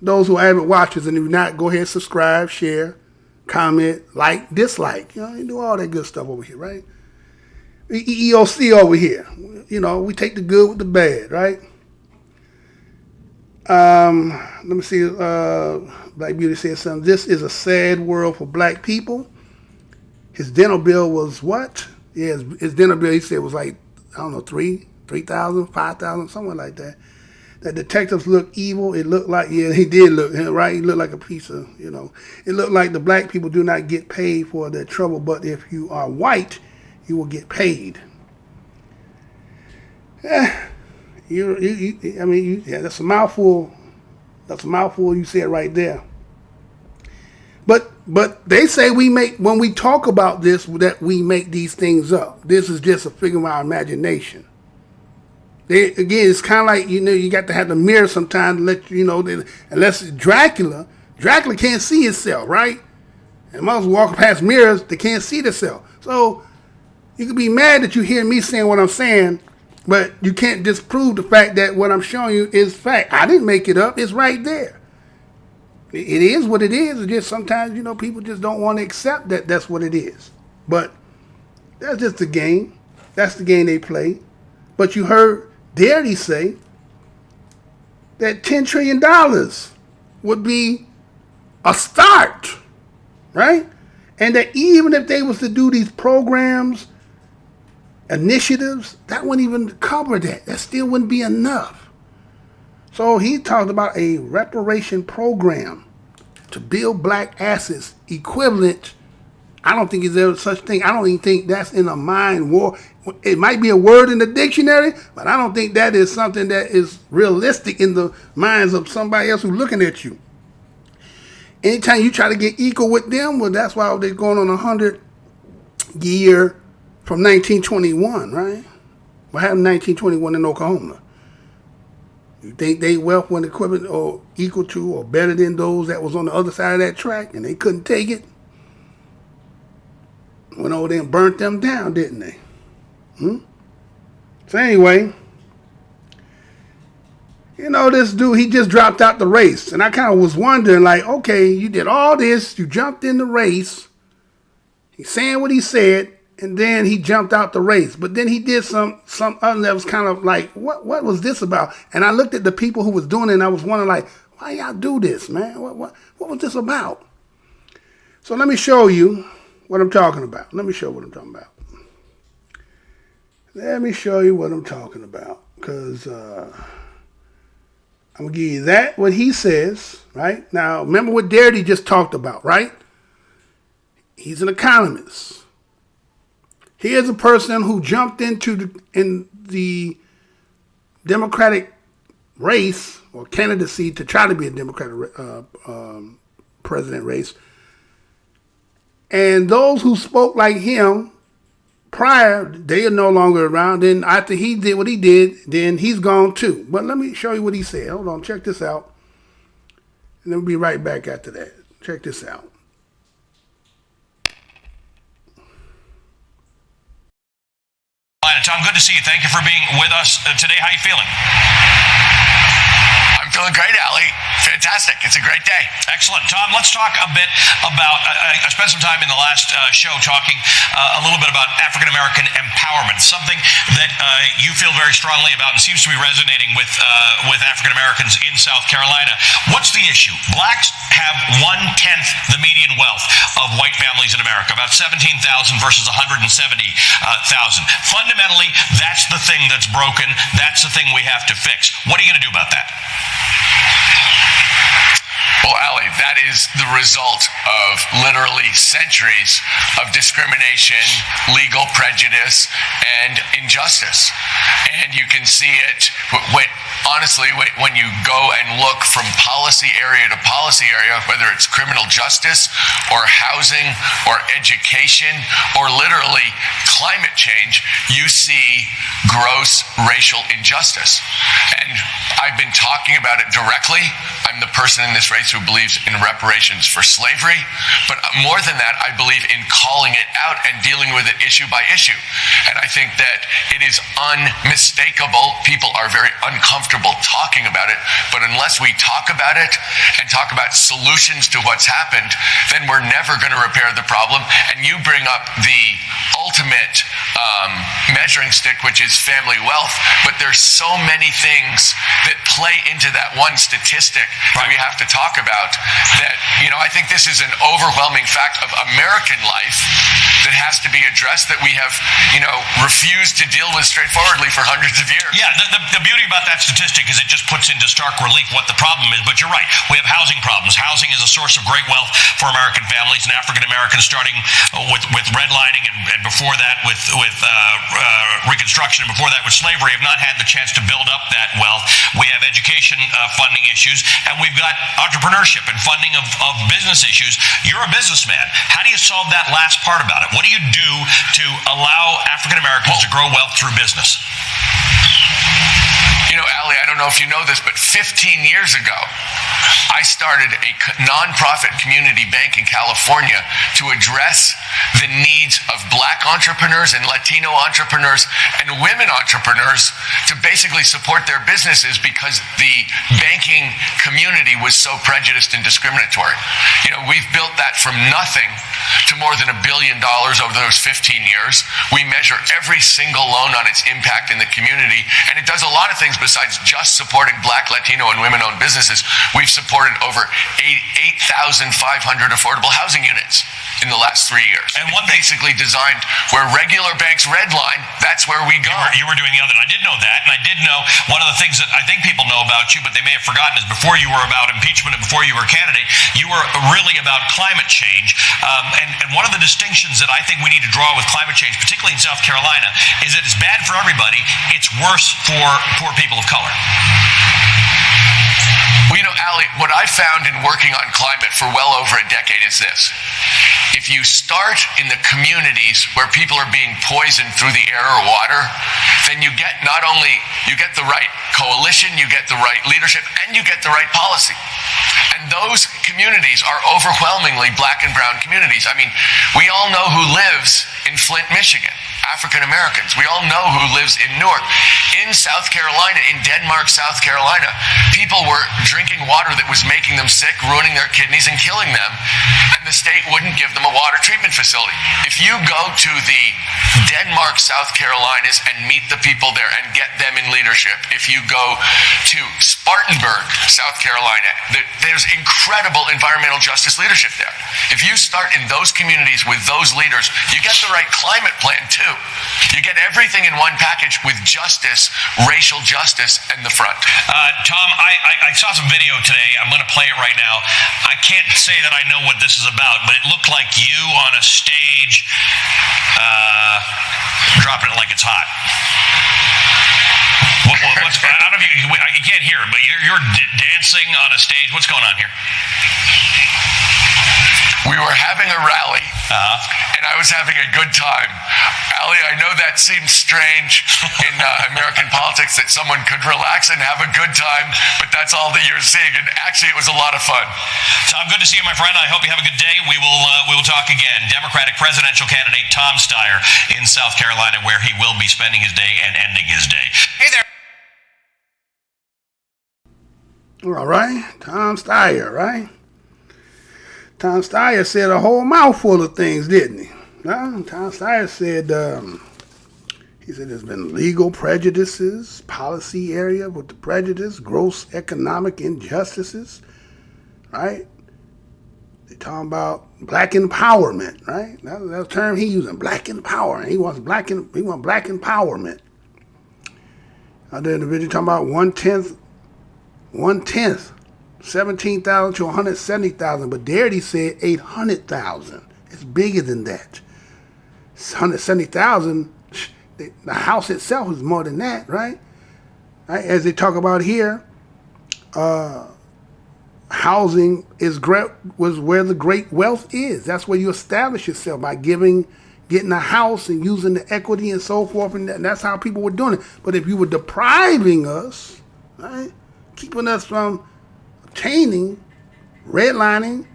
Those who haven't watched it, and if not, go ahead, subscribe, share, comment, like, dislike. You do all that good stuff over here, right? EEOC over here. We take the good with the bad, right? Let me see. Black Beauty said something. This is a sad world for black people. His dental bill was what? Yeah, his dental bill, he said, was like, I don't know, 3,000, 5,000, something like that. The detectives look evil. It looked like, yeah, he did look, right? He looked like a piece of, It looked like the black people do not get paid for their trouble, but if you are white, you will get paid. That's a mouthful. That's a mouthful. You said right there. But they say when we talk about this, that we make these things up. This is just a figure of our imagination. It's kind of like, you got to have the mirror sometimes to let unless it's Dracula can't see himself, right? And most walk past mirrors, they can't see themselves. So you can be mad that you hear me saying what I'm saying, but you can't disprove the fact that what I'm showing you is fact. I didn't make it up. It's right there. It is what it is. It's just sometimes, people just don't want to accept that that's what it is. But that's just the game. That's the game they play. But you heard Darity say that $10 trillion would be a start, right? And that even if they was to do these programs, initiatives, that wouldn't even cover that. That still wouldn't be enough. So he talked about a reparation program to build black assets equivalent. I don't think there's such thing. I don't even think that's in a mind war. It might be a word in the dictionary, but I don't think that is something that is realistic in the minds of somebody else who's looking at you. Anytime you try to get equal with them, well, that's why they're going on 100-year from 1921, right? What happened in 1921 in Oklahoma? You think they wealth was equivalent or equal to or better than those that was on the other side of that track and they couldn't take it? Went over there and burnt them down, didn't they? So anyway, you know, this dude, he just dropped out the race. And I kind of was wondering, like, okay, you did all this, you jumped in the race, he's saying what he said, and then he jumped out the race. But then he did some other that was kind of like, what was this about? And I looked at the people who was doing it, and I was wondering, like, why y'all do this, man? What was this about? So let me show you what I'm talking about. Let me show you what I'm talking about. Because I'm going to give you that, what he says, right? Now, remember what Darity just talked about, right? He's an economist. Here's a person who jumped into the Democratic race or candidacy to try to be a Democratic president race. And those who spoke like him prior, they are no longer around. Then after he did what he did, then he's gone too. But let me show you what he said. Hold on, check this out. And then we'll be right back after that. Check this out. Tom, good to see you. Thank you for being with us today. How are you feeling? I'm feeling great, Ali. Fantastic. It's a great day. Excellent. Tom, let's talk a bit about, I spent some time in the last show talking a little bit about African-American empowerment, something that you feel very strongly about and seems to be resonating with African-Americans in South Carolina. What's the issue? Blacks have 1/10 the median wealth of white families in America, about 17,000 versus 170,000. Fundamentally, that's the thing that's broken. That's the thing we have to fix. What are you going to do about that? Well, Ali, that is the result of literally centuries of discrimination, legal prejudice, and injustice. And you can see it honestly when you go and look from policy area to policy area, whether it's criminal justice or housing or education or literally climate change, you see gross racial injustice. And I've been talking about it directly. I'm the person in this race who believes in reparations for slavery, but more than that, I believe in calling it out and dealing with it issue by issue. And I think that it is unmistakable. People are very uncomfortable talking about it, but unless we talk about it and talk about solutions to what's happened, then we're never going to repair the problem. And you bring up the ultimate measuring stick, which is family wealth, but there's so many things that play into that one statistic that we have to talk about that, you know, I think this is an overwhelming fact of American life that has to be addressed, that we have, you know, refused to deal with straightforwardly for hundreds of years. Yeah, the beauty about that statistic is it just puts into stark relief what the problem is, but you're right. We have housing problems. Housing is a source of great wealth for American families, and African Americans, starting with redlining and before that with Reconstruction, and before that with slavery, have not had the chance to build up that wealth. We have education funding issues, and we've got entrepreneurship and funding of business issues. You're a businessman. How do you solve that last part about it? What do you do to allow African Americans to grow wealth through business? You know, Ali, I don't know if you know this, but 15 years ago, I started a nonprofit community bank in California to address the needs of Black entrepreneurs and Latino entrepreneurs and women entrepreneurs to basically support their businesses because the banking community was so prejudiced and discriminatory. You know, we've built that from nothing to more than $1 billion over those 15 years. We measure every single loan on its impact in the community, and it does a lot of things besides just supporting Black, Latino, and women-owned businesses. We've supported over 8,500 affordable housing units in the last 3 years. And one basically designed where regular banks redline, that's where we go. You were doing the other. I did know that, and I did know one of the things that I think people know about you, but they may have forgotten, is before you were about impeachment and before you were a candidate, you were really about climate change. And one of the distinctions that I think we need to draw with climate change, particularly in South Carolina, is that it's bad for everybody. It's worse for poor people of color. Well, you know, Ali, what I found in working on climate for well over a decade is this. If you start in the communities where people are being poisoned through the air or water, then you get not only, you get the right coalition, you get the right leadership, and you get the right policy. And those communities are overwhelmingly Black and brown communities. I mean, we all know who lives in Flint, Michigan. African Americans. We all know who lives in Newark. In South Carolina, in Denmark, South Carolina, people were drinking water that was making them sick, ruining their kidneys, and killing them, and the state wouldn't give them a water treatment facility. If you go to the Denmark, South Carolinas, and meet the people there and get them in leadership, if you go to Spartanburg, South Carolina, there's incredible environmental justice leadership there. If you start in those communities with those leaders, you get the right climate plan too. You get everything in one package with justice, racial justice, and the front. Tom, I saw some video today. I'm going to play it right now. I can't say that I know what this is about, but it looked like you on a stage dropping it like it's hot. What's, I don't know if you can't hear it, but you're dancing on a stage. What's going on here? We were having a rally, and I was having a good time. Ali, I know that seems strange in American politics that someone could relax and have a good time, but that's all that you're seeing. And actually, it was a lot of fun. Tom, good to see you, my friend. I hope you have a good day. We will talk again. Democratic presidential candidate Tom Steyer in South Carolina, where he will be spending his day and ending his day. Hey there. All right, Tom Steyer, right? Tom Steyer said a whole mouthful of things, didn't he? Tom Steyer said, he said there's been legal prejudices, policy area with the prejudice, gross economic injustices, right? They're talking about black empowerment, right? That's a term he's using, black empowerment. He wants black empowerment. Other individual talking about one tenth. 17,000 to 170,000, but Darity said 800,000. It's bigger than that. 170,000. The house itself is more than that, right? As they talk about here, housing was where the great wealth is. That's where you establish yourself by getting a house and using the equity and so forth, and that's how people were doing it. But if you were depriving us, right, keeping us from obtaining, redlining.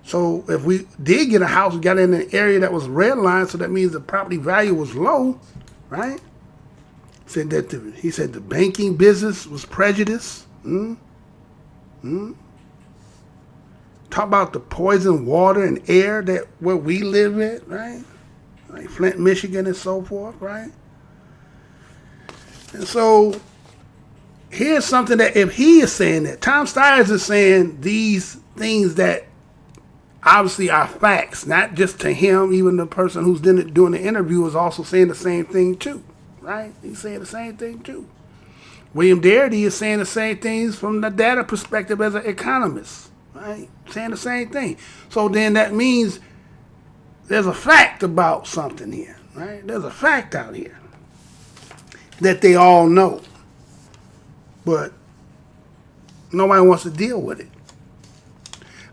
So if we did get a house, we got in an area that was redlined, so that means the property value was low, right? He said the banking business was prejudiced. Talk about the poison water and air that where we live at, right? Like Flint, Michigan, and so forth, right? And so here's something that if he is saying that, Tom Steyer is saying these things that obviously are facts, not just to him, even the person who's doing the interview is also saying the same thing too, right? He's saying the same thing too. William Darity is saying the same things from the data perspective as an economist, right? Saying the same thing. So then that means there's a fact about something here, right? There's a fact out here that they all know. But nobody wants to deal with it.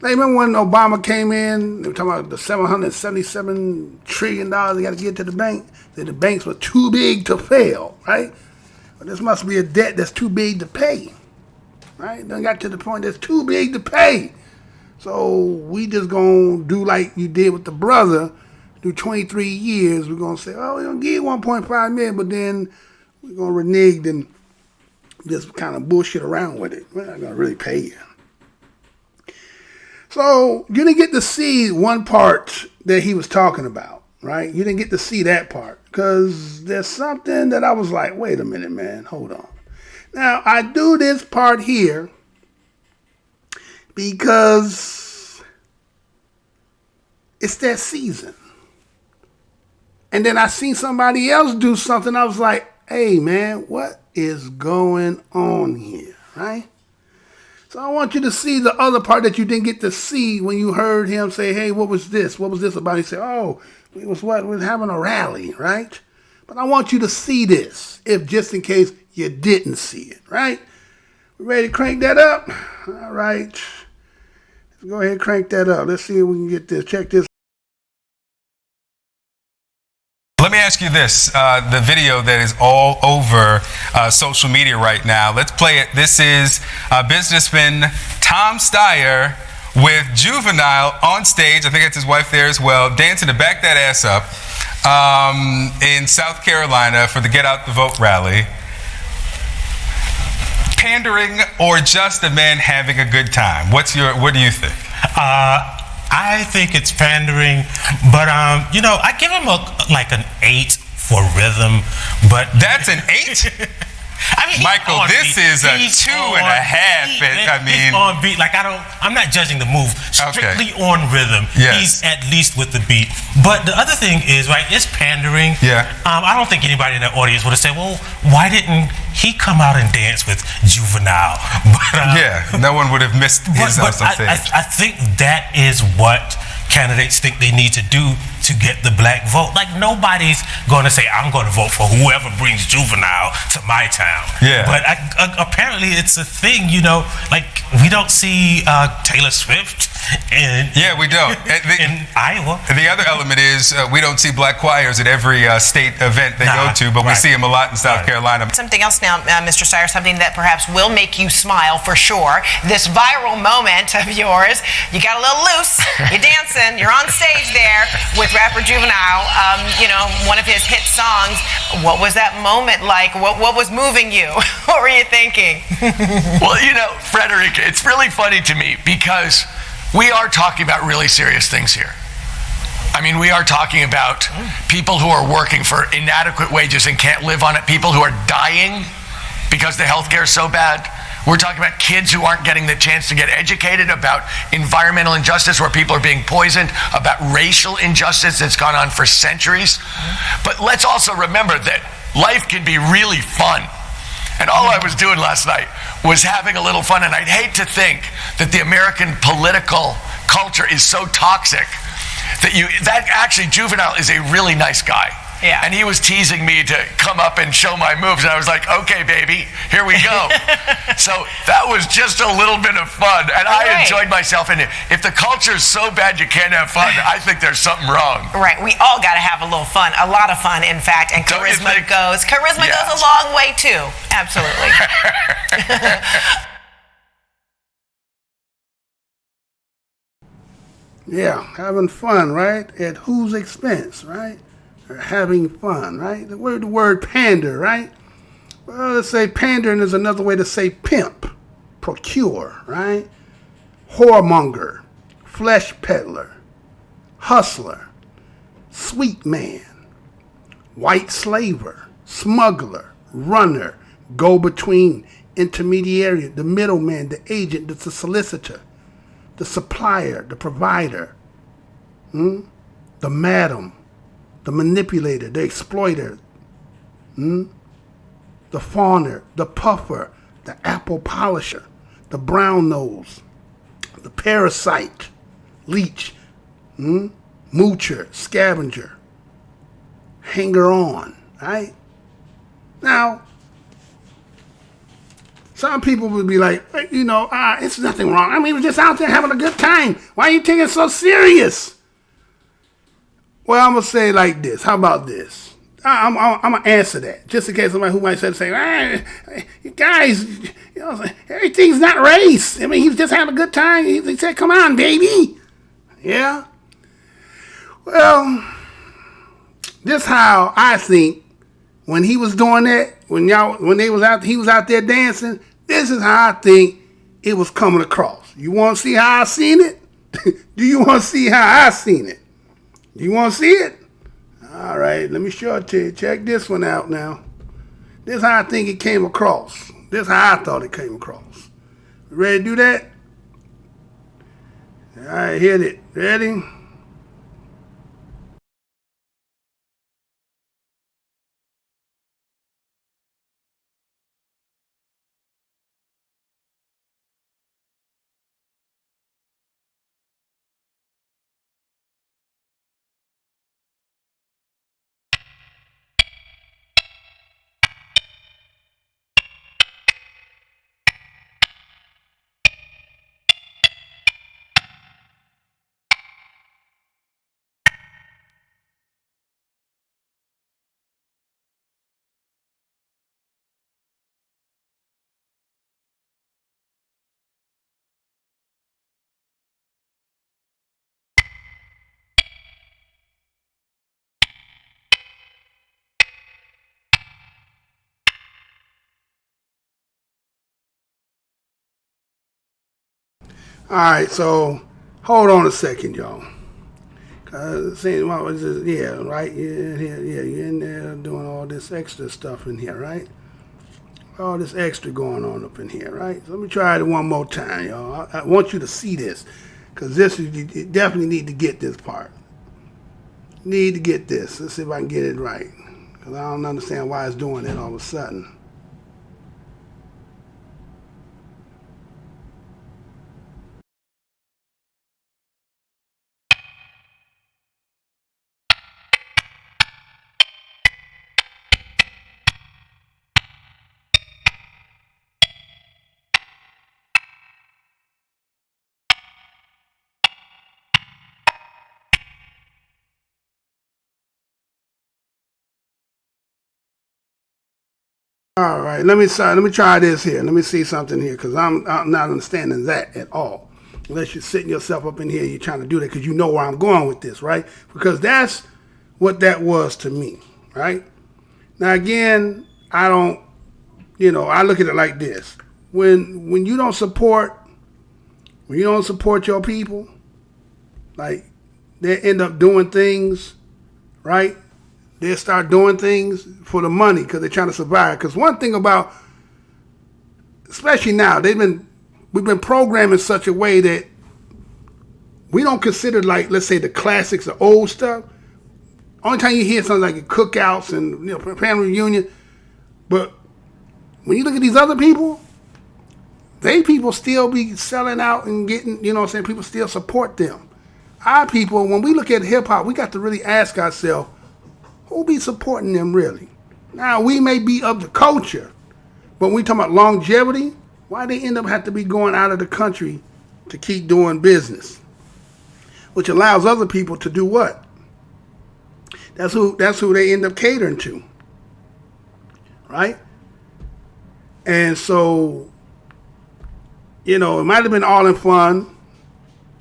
Like, remember when Obama came in, they were talking about the $777 trillion they got to get to the bank, that the banks were too big to fail, right? But this must be a debt that's too big to pay, right? Then got to the point that's too big to pay. So we just going to do like you did with the brother, do 23 years. We're going to say, oh, we're going to give you 1.5 million, but then we're going to renege and just kind of bullshit around with it. We're not going to really pay you. So you didn't get to see one part that he was talking about, right? You didn't get to see that part because there's something that I was like, wait a minute, man, hold on. Now, I do this part here because it's that season. And then I seen somebody else do something. I was like, hey, man, what is going on here, right? So I want you to see the other part that you didn't get to see when you heard him say, hey, what was this? What was this about? He said, oh, it was what? We was having a rally, right? But I want you to see this, if just in case you didn't see it, right? We ready to crank that up? All right. Let's go ahead and crank that up. Let's see if we can get this. Check this. Let me ask you this, the video that is all over social media right now, let's play it. This is businessman Tom Steyer with Juvenile on stage, I think it's his wife there as well, dancing to back that ass up in South Carolina for the Get Out the Vote rally. Pandering or just a man having a good time? What do you think? I think it's pandering, but you know, I give him like an 8 for rhythm, but that's an 8. I mean, Michael, this is a 2.5. I mean, he's on beat. Like I'm not judging the move. Strictly on rhythm. Yes. He's at least with the beat. But the other thing is, right, it's pandering. Yeah. I don't think anybody in the audience would have said, well, why didn't he come out and dance with Juvenile? But, yeah, no one would have missed his on stage. I think that is what candidates think they need to do to get the black vote. Like, nobody's going to say, I'm going to vote for whoever brings Juvenile to my town. Yeah. But apparently it's a thing, you know, like we don't see Taylor Swift yeah, we don't. in Iowa. The other element is we don't see black choirs at every state event they go to, but we see them a lot in South Carolina. Something else now, Mr. Steyer, something that perhaps will make you smile for sure. This viral moment of yours, you got a little loose, you're dancing, you're on stage there with rapper Juvenile, you know, one of his hit songs. What was that moment like? What was moving you? What were you thinking? Well, you know, Frederica, it's really funny to me because we are talking about really serious things here. I mean, we are talking about people who are working for inadequate wages and can't live on it, people who are dying because the healthcare is so bad. We're talking about kids who aren't getting the chance to get educated, about environmental injustice where people are being poisoned, about racial injustice that's gone on for centuries. But let's also remember that life can be really fun. And all I was doing last night was having a little fun. And I'd hate to think that the American political culture is so toxic that actually Juvenile is a really nice guy. Yeah. And he was teasing me to come up and show my moves. And I was like, okay, baby, here we go. So that was just a little bit of fun. And I enjoyed myself. And if the culture is so bad you can't have fun, I think there's something wrong. Right. We all got to have a little fun, a lot of fun, in fact. And charisma goes a long way, too. Absolutely. Yeah, having fun, right? At whose expense, right? Or having fun, right? The word pander, right? Well, let's say pandering is another way to say pimp, procure, right? Whoremonger, flesh peddler, hustler, sweet man, white slaver, smuggler, runner, go-between, intermediary, the middleman, the agent, the solicitor, the supplier, the provider, the madam, the manipulator, the exploiter, the fawner, the puffer, the apple polisher, the brown nose, the parasite, leech, moocher, scavenger, hanger on, right? Now, some people would be like, you know, it's nothing wrong. I mean, we're just out there having a good time. Why are you taking it so serious? Well, I'm going to say it like this. How about this? I'm going to answer that. Just in case somebody who might say, you guys, you know, everything's not race. I mean, he's just having a good time. He said, come on, baby. Yeah? Well, this how I think when he was doing that, when he was out there dancing, this is how I think it was coming across. You want to see how I seen it? Do you want to see how I seen it? You want to see it? All right, let me show it to you. Check this one out now. This is how I think it came across. This is how I thought it came across. Ready to do that? All right, hit it. Ready? All right, so hold on a second, y'all. Yeah, right. Yeah, you're in there doing all this extra stuff in here, right? All this extra going on up in here, right? So let me try it one more time, y'all. I want you to see this, because you definitely need to get this part. Need to get this. Let's see if I can get it right, because I don't understand why it's doing it all of a sudden. All right, let me try this here. Let me see something here, because I'm not understanding that at all. Unless you're sitting yourself up in here, you're trying to do that because you know where I'm going with this, right? Because that's what that was to me, right? Now again, I don't, I look at it like this. When you don't support your people, like they end up doing things, right? They start doing things for the money because they're trying to survive. Because one thing about, especially now, we've been programmed in such a way that we don't consider, like, let's say the classics, the old stuff. Only time you hear something like cookouts and family reunion, but when you look at these other people, people still be selling out and getting, people still support them. Our people, when we look at hip hop, we got to really ask ourselves, who be supporting them really? Now, we may be of the culture, but when we talk about longevity, why they end up have to be going out of the country to keep doing business? Which allows other people to do what? That's who they end up catering to. Right? And so, it might have been all in fun,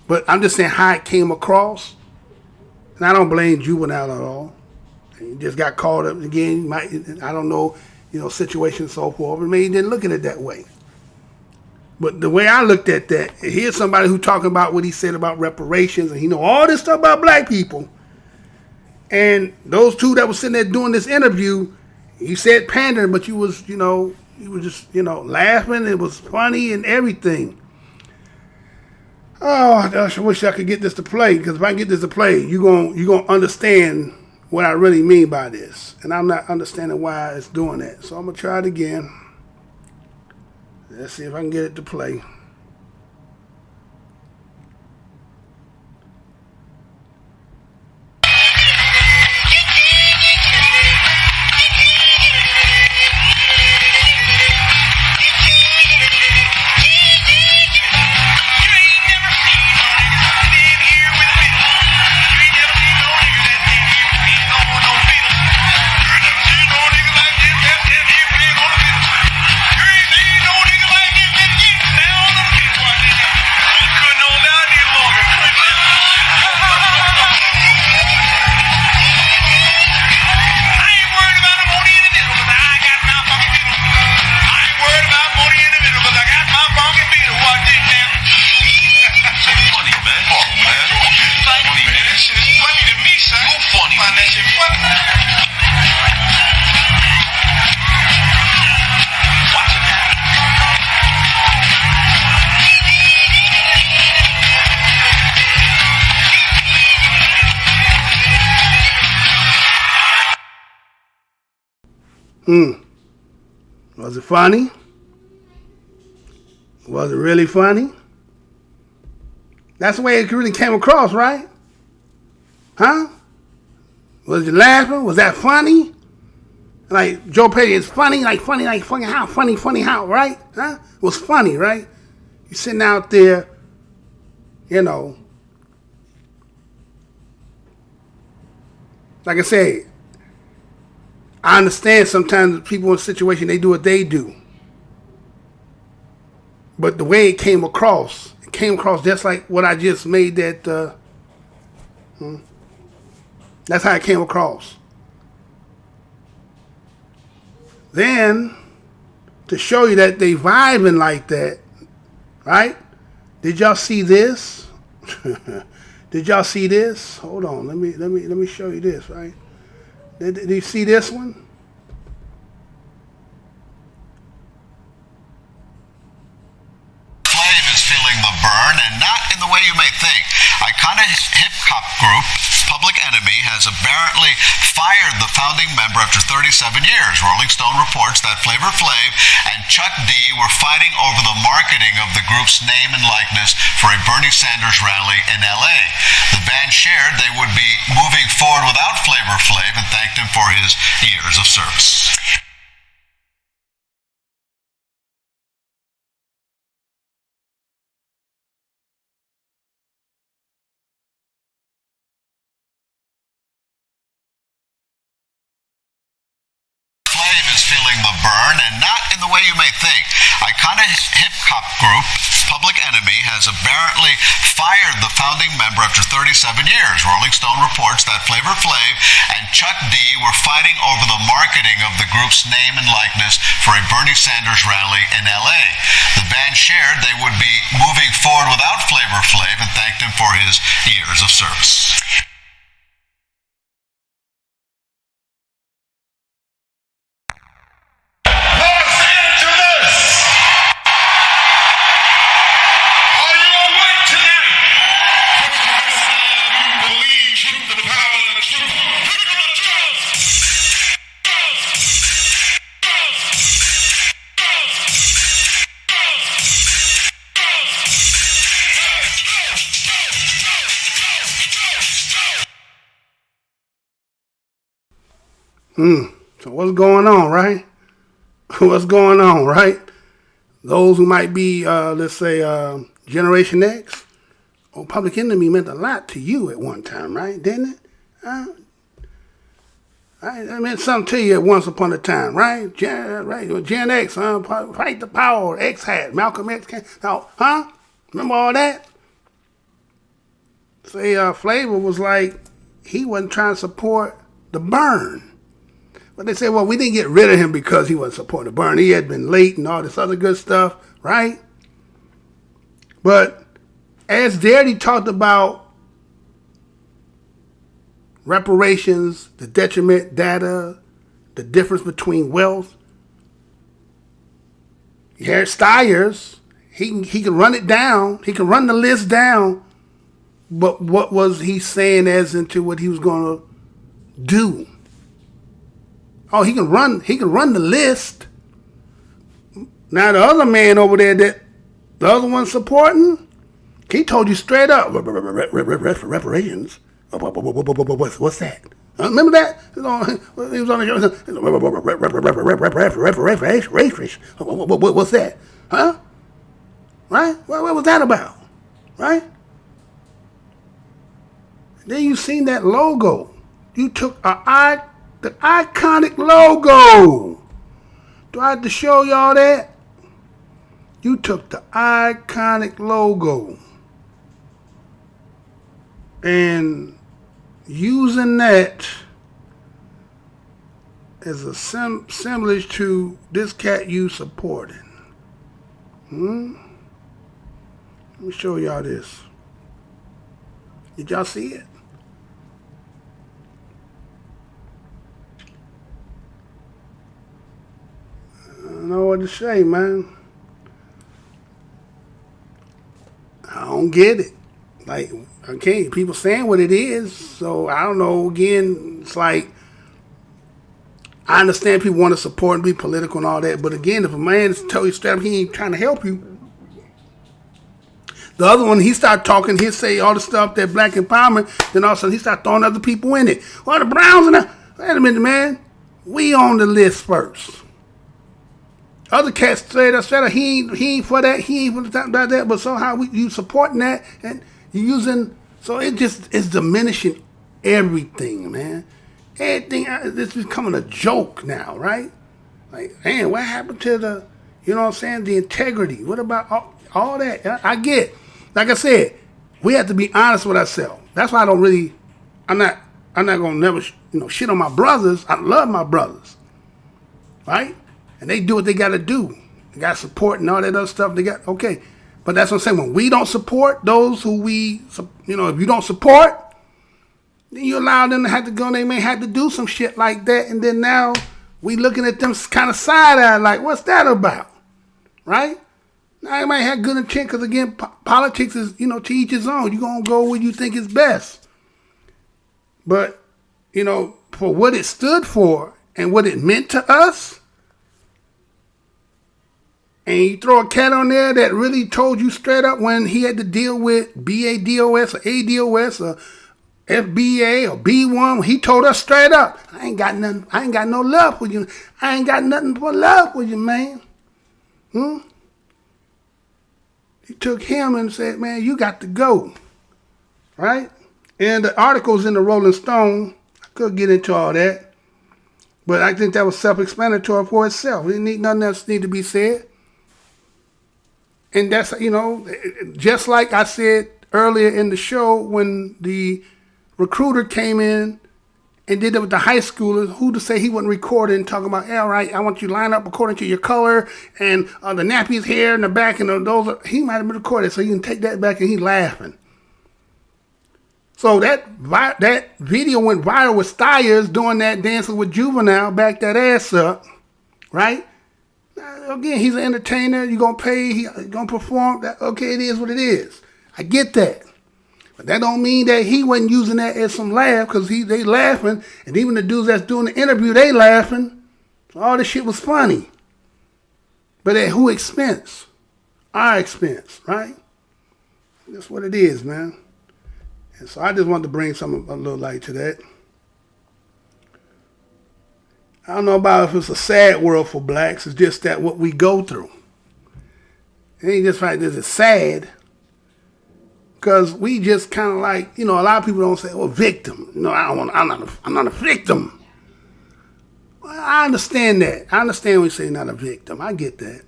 but I'm just saying how it came across. And I don't blame Juvenile at all. He just got caught up again. I don't know, situation and so forth. But maybe he didn't look at it that way. But the way I looked at that, here's somebody who talking about what he said about reparations, and he know all this stuff about black people. And those two that was sitting there doing this interview, he said pandering, but you was, you was just, laughing. It was funny and everything. Oh, I wish I could get this to play, because if I get this to play, you're gonna understand what I really mean by this. And I'm not understanding why it's doing that. So I'm going to try it again. Let's see if I can get it to play. Down Was it funny? Was it really funny? That's the way it really came across, right? Huh? Was you laughing? Was that funny? Like Joe Petty is funny, like funny how, right? Huh? It was funny, right? You're sitting out there, you know. Like I say, I understand sometimes people in a situation, they do what they do. But the way it came across just like what I just made that, that's how it came across. Then, to show you that they vibing like that, right? Did y'all see this? Did y'all see this? Hold on, let me show you this, right? Did you see this one? Flav is feeling the burn, and not in the way you may think. Iconic hip-hop group Public Enemy has apparently fired the founding member after 37 years. Rolling Stone reports that Flavor Flav and Chuck D were fighting over the marketing of the group's name and likeness for a Bernie Sanders rally in LA. The band shared they would be moving forward without Flavor Flav and thanked him for his years of service. Is feeling the burn, and not in the way you may think. Iconic hip-hop group Public Enemy has apparently fired the founding member after 37 years. Rolling Stone reports that Flavor Flav and Chuck D were fighting over the marketing of the group's name and likeness for a Bernie Sanders rally in LA. The band shared they would be moving forward without Flavor Flav and thanked him for his years of service. So what's going on, right? What's going on, right? Those who might be, let's say, Generation X, or Public Enemy meant a lot to you at one time, right? Didn't it? I meant something to you at once upon a time, right? Gen X, fight the power, X hat, Malcolm X, huh? Remember all that? Say, Flavor was like, he wasn't trying to support the burn. But they say, well, we didn't get rid of him because he wasn't supporting the burn. He had been late and all this other good stuff, right? But as Daddy talked about reparations, the detriment data, the difference between wealth, you hear Steyer's, he can run it down. He can run the list down. But what was he saying as into what he was going to do? Oh, he can run the list. Now the other man over there that the other one supporting, he told you straight up, reparations. What's that? Remember that? He was on the what's that? Huh? Right? What was that about? Right? Then you seen that logo. You took the iconic logo. Do I have to show y'all that? You took the iconic logo and using that as a semblance to this cat you supporting. Let me show y'all this. Did y'all see it? I don't know what to say, man. I don't get it. Like, okay, people saying what it is, so I don't know. Again, it's like I understand people want to support and be political and all that, but again, if a man tell you straight up he ain't trying to help you, the other one, he start talking, he'll say all the stuff that black empowerment, then all of a sudden he start throwing other people in it. Well, the Browns and wait a minute, man. We on the list first. Other cats straight up, he ain't for that, he ain't for that, but somehow you supporting that and you using, so it just is diminishing everything, man. Everything, it's becoming a joke now, right? Like, man, what happened to the, you know what I'm saying, the integrity? What about all that? I get, like I said, we have to be honest with ourselves. That's why I don't really, I'm not gonna never, shit on my brothers. I love my brothers, right? And they do what they gotta do. They got support and all that other stuff. They got, okay. But that's what I'm saying. When we don't support those who we, if you don't support, then you allow them to have to go and they may have to do some shit like that. And then now we looking at them kind of side-eye like, what's that about? Right? Now you might have good intent because, again, politics is, to each his own. You're going to go where you think is best. But, for what it stood for and what it meant to us, and you throw a cat on there that really told you straight up when he had to deal with BADOS or ADOS or FBA or B1, he told us straight up, I ain't got no love for you. I ain't got nothing but love for you, man. He took him and said, man, you got to go. Right? And the articles in the Rolling Stone, I could get into all that, but I think that was self-explanatory for itself. Nothing else need to be said. And that's, just like I said earlier in the show when the recruiter came in and did it with the high schoolers, who to say he wasn't recording, talking about, all right, I want you to line up according to your color and the nappies here in the back and those, he might have been recorded, so you can take that back and he's laughing. So that video went viral with Steyer doing that dancing with Juvenile, back that ass up, right? Again, he's an entertainer. You're going to pay. He's going to perform. Okay, it is what it is. I get that. But that don't mean that he wasn't using that as some laugh because they laughing. And even the dudes that's doing the interview, they laughing. So all this shit was funny. But at who expense? Our expense, right? That's what it is, man. And so I just wanted to bring a little light to that. I don't know about if it's a sad world for blacks. It's just that what we go through. It ain't just like this. It's sad because we just kind of like, a lot of people don't say, well, victim. I'm not a victim. Well, I understand that. I understand when you say not a victim. I get that.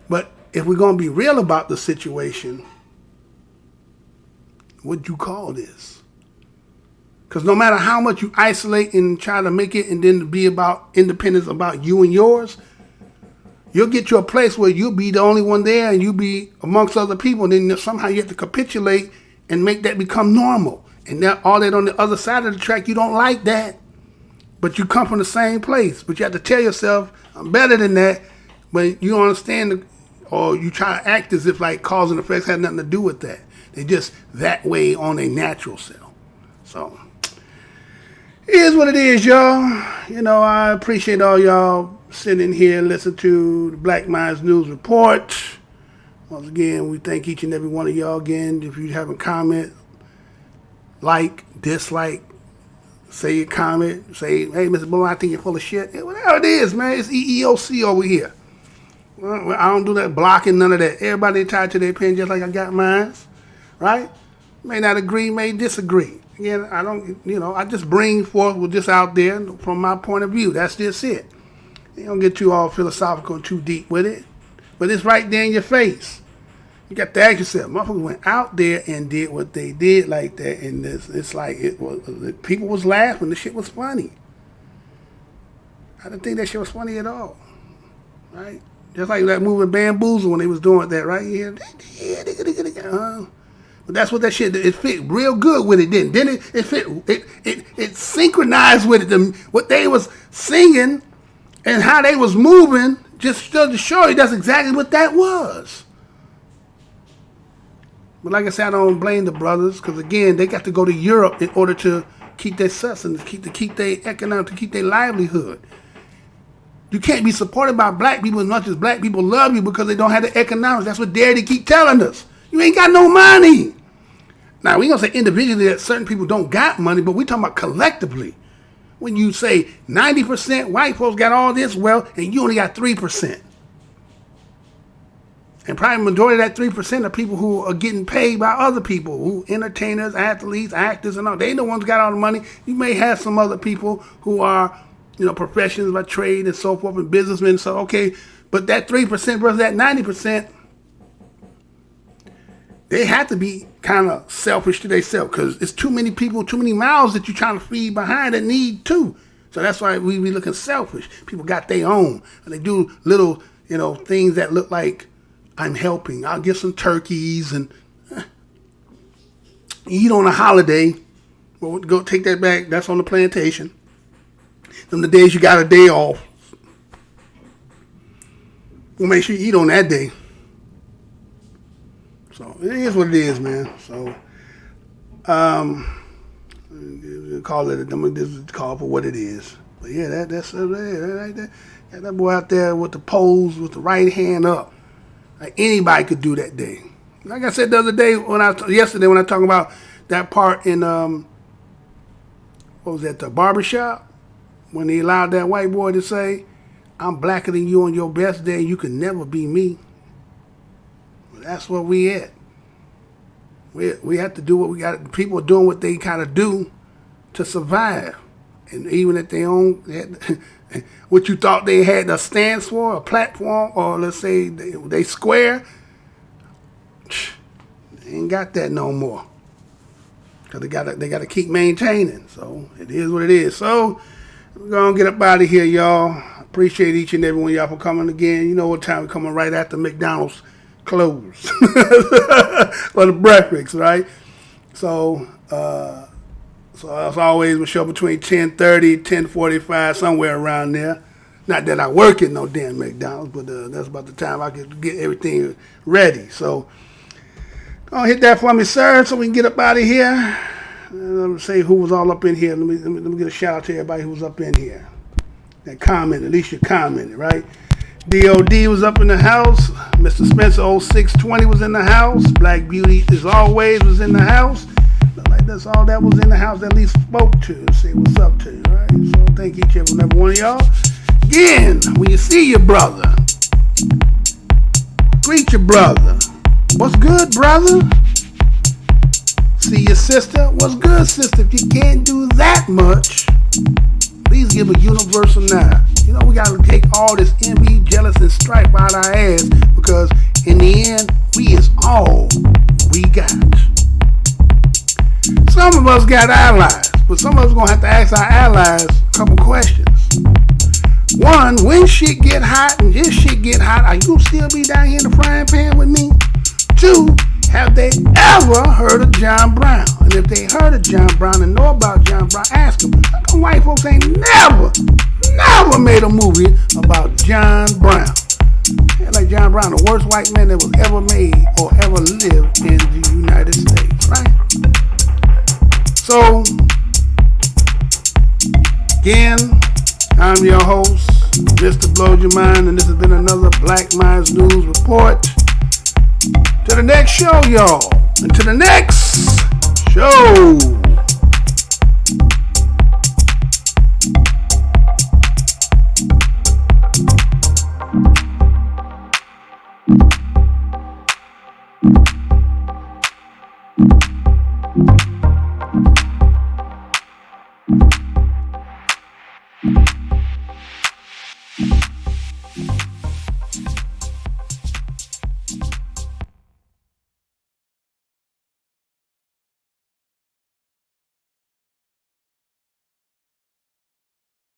But if we're going to be real about the situation, what'd you call this? Because no matter how much you isolate and try to make it and then be about independence about you and yours, you'll get to a place where you'll be the only one there and you'll be amongst other people. And then somehow you have to capitulate and make that become normal. And all that on the other side of the track, you don't like that. But you come from the same place. But you have to tell yourself, I'm better than that. But you don't understand, or you try to act as if like cause and effects had nothing to do with that. They just that way on a natural self. So it is what it is, y'all. I appreciate all y'all sitting here and listening to the Black Minds News Report. Once again, we thank each and every one of y'all again. If you have a comment, like, dislike, say your comment, say, hey, Mr. Blow, I think you're full of shit. Whatever it is, man, it's EEOC over here. Well, I don't do that blocking, none of that. Everybody tied to their opinion just like I got mine, right? May not agree, may disagree. Again, I don't, I just bring forth what's just out there from my point of view. That's just it. You don't get too all philosophical and too deep with it. But it's right there in your face. You got to ask yourself, motherfuckers went out there and did what they did like that. And it's like, people was laughing. The shit was funny. I didn't think that shit was funny at all. Right? Just like that movie Bamboozle when they was doing that, right? But that's what that shit, it fit real good with it, didn't it? It fit, it synchronized with it. What they was singing and how they was moving just to show you that's exactly what that was. But like I said, I don't blame the brothers because, again, they got to go to Europe in order to keep their sustenance, keep their economic, to keep their livelihood. You can't be supported by black people as much as black people love you because they don't have the economics. That's what Darity keep telling us. You ain't got no money. Now, we ain't gonna say individually that certain people don't got money, but we talking about collectively. When you say 90% white folks got all this wealth and you only got 3%. And probably the majority of that 3% are people who are getting paid by other people, who entertainers, athletes, actors, and all. They the ones who got all the money. You may have some other people who are, professionals by trade and so forth, and businessmen. So, okay, but that 3% versus that 90%, they have to be kind of selfish to themselves because it's too many people, too many mouths that you're trying to feed behind that need too. So that's why we looking selfish. People got their own. And they do little, things that look like I'm helping. I'll get some turkeys and eat on a holiday. Well, go take that back. That's on the plantation. Them the days you got a day off. We'll make sure you eat on that day. So it is what it is, man. So call it. I'm gonna just call it for what it is. But yeah, that's right there. That boy out there with the pose with the right hand up. Like anybody could do that day. Like I said the other day yesterday when I talked about that part in what was that, the barbershop, when they allowed that white boy to say, "I'm blacker than you on your best day. You can never be me." Well, that's where we at. We have to do what we got. People are doing what they kind of do to survive, and even if they own what you thought they had a stance for, a platform, or let's say they square, they ain't got that no more. Cause they gotta keep maintaining. So it is what it is. So we're gonna get up out of here, y'all. Appreciate each and every one of y'all for coming again. You know what time we're coming right after McDonald's close for the breakfast, right? So as always, we'll show between 10:30, 10:45, somewhere around there. Not that I work at no damn McDonald's, but that's about the time I can get everything ready. So go hit that for me, sir, so we can get up out of here. Let me say who was all up in here. Let me get a shout out to everybody who was up in here. That commented, at least you commented, right? DOD was up in the house. Mr. Spencer 0620 was in the house. Black Beauty, as always, was in the house. Look like that's all that was in the house that at least spoke to. Say what's up to you, right? So thank each and every one of y'all. Again, when you see your brother, greet your brother. What's good, brother? See your sister? What's good, sister? If you can't do that much, please give a universal nod. You know, we got to take all this envy, jealous, and strife out our ass because in the end, we is all we got. Some of us got allies, but some of us going to have to ask our allies a couple questions. One, when shit get hot and this shit get hot, are you still be down here in the frying pan with me? Two, have they ever heard of John Brown? And if they heard of John Brown and know about John Brown, ask them. How come white folks ain't never made a movie about John Brown? Yeah, like John Brown, the worst white man that was ever made or ever lived in the United States, right? So, again, I'm your host, Mr. Blows Your Mind, and this has been another Black Minds News Report. To the next show, y'all. And to the next show.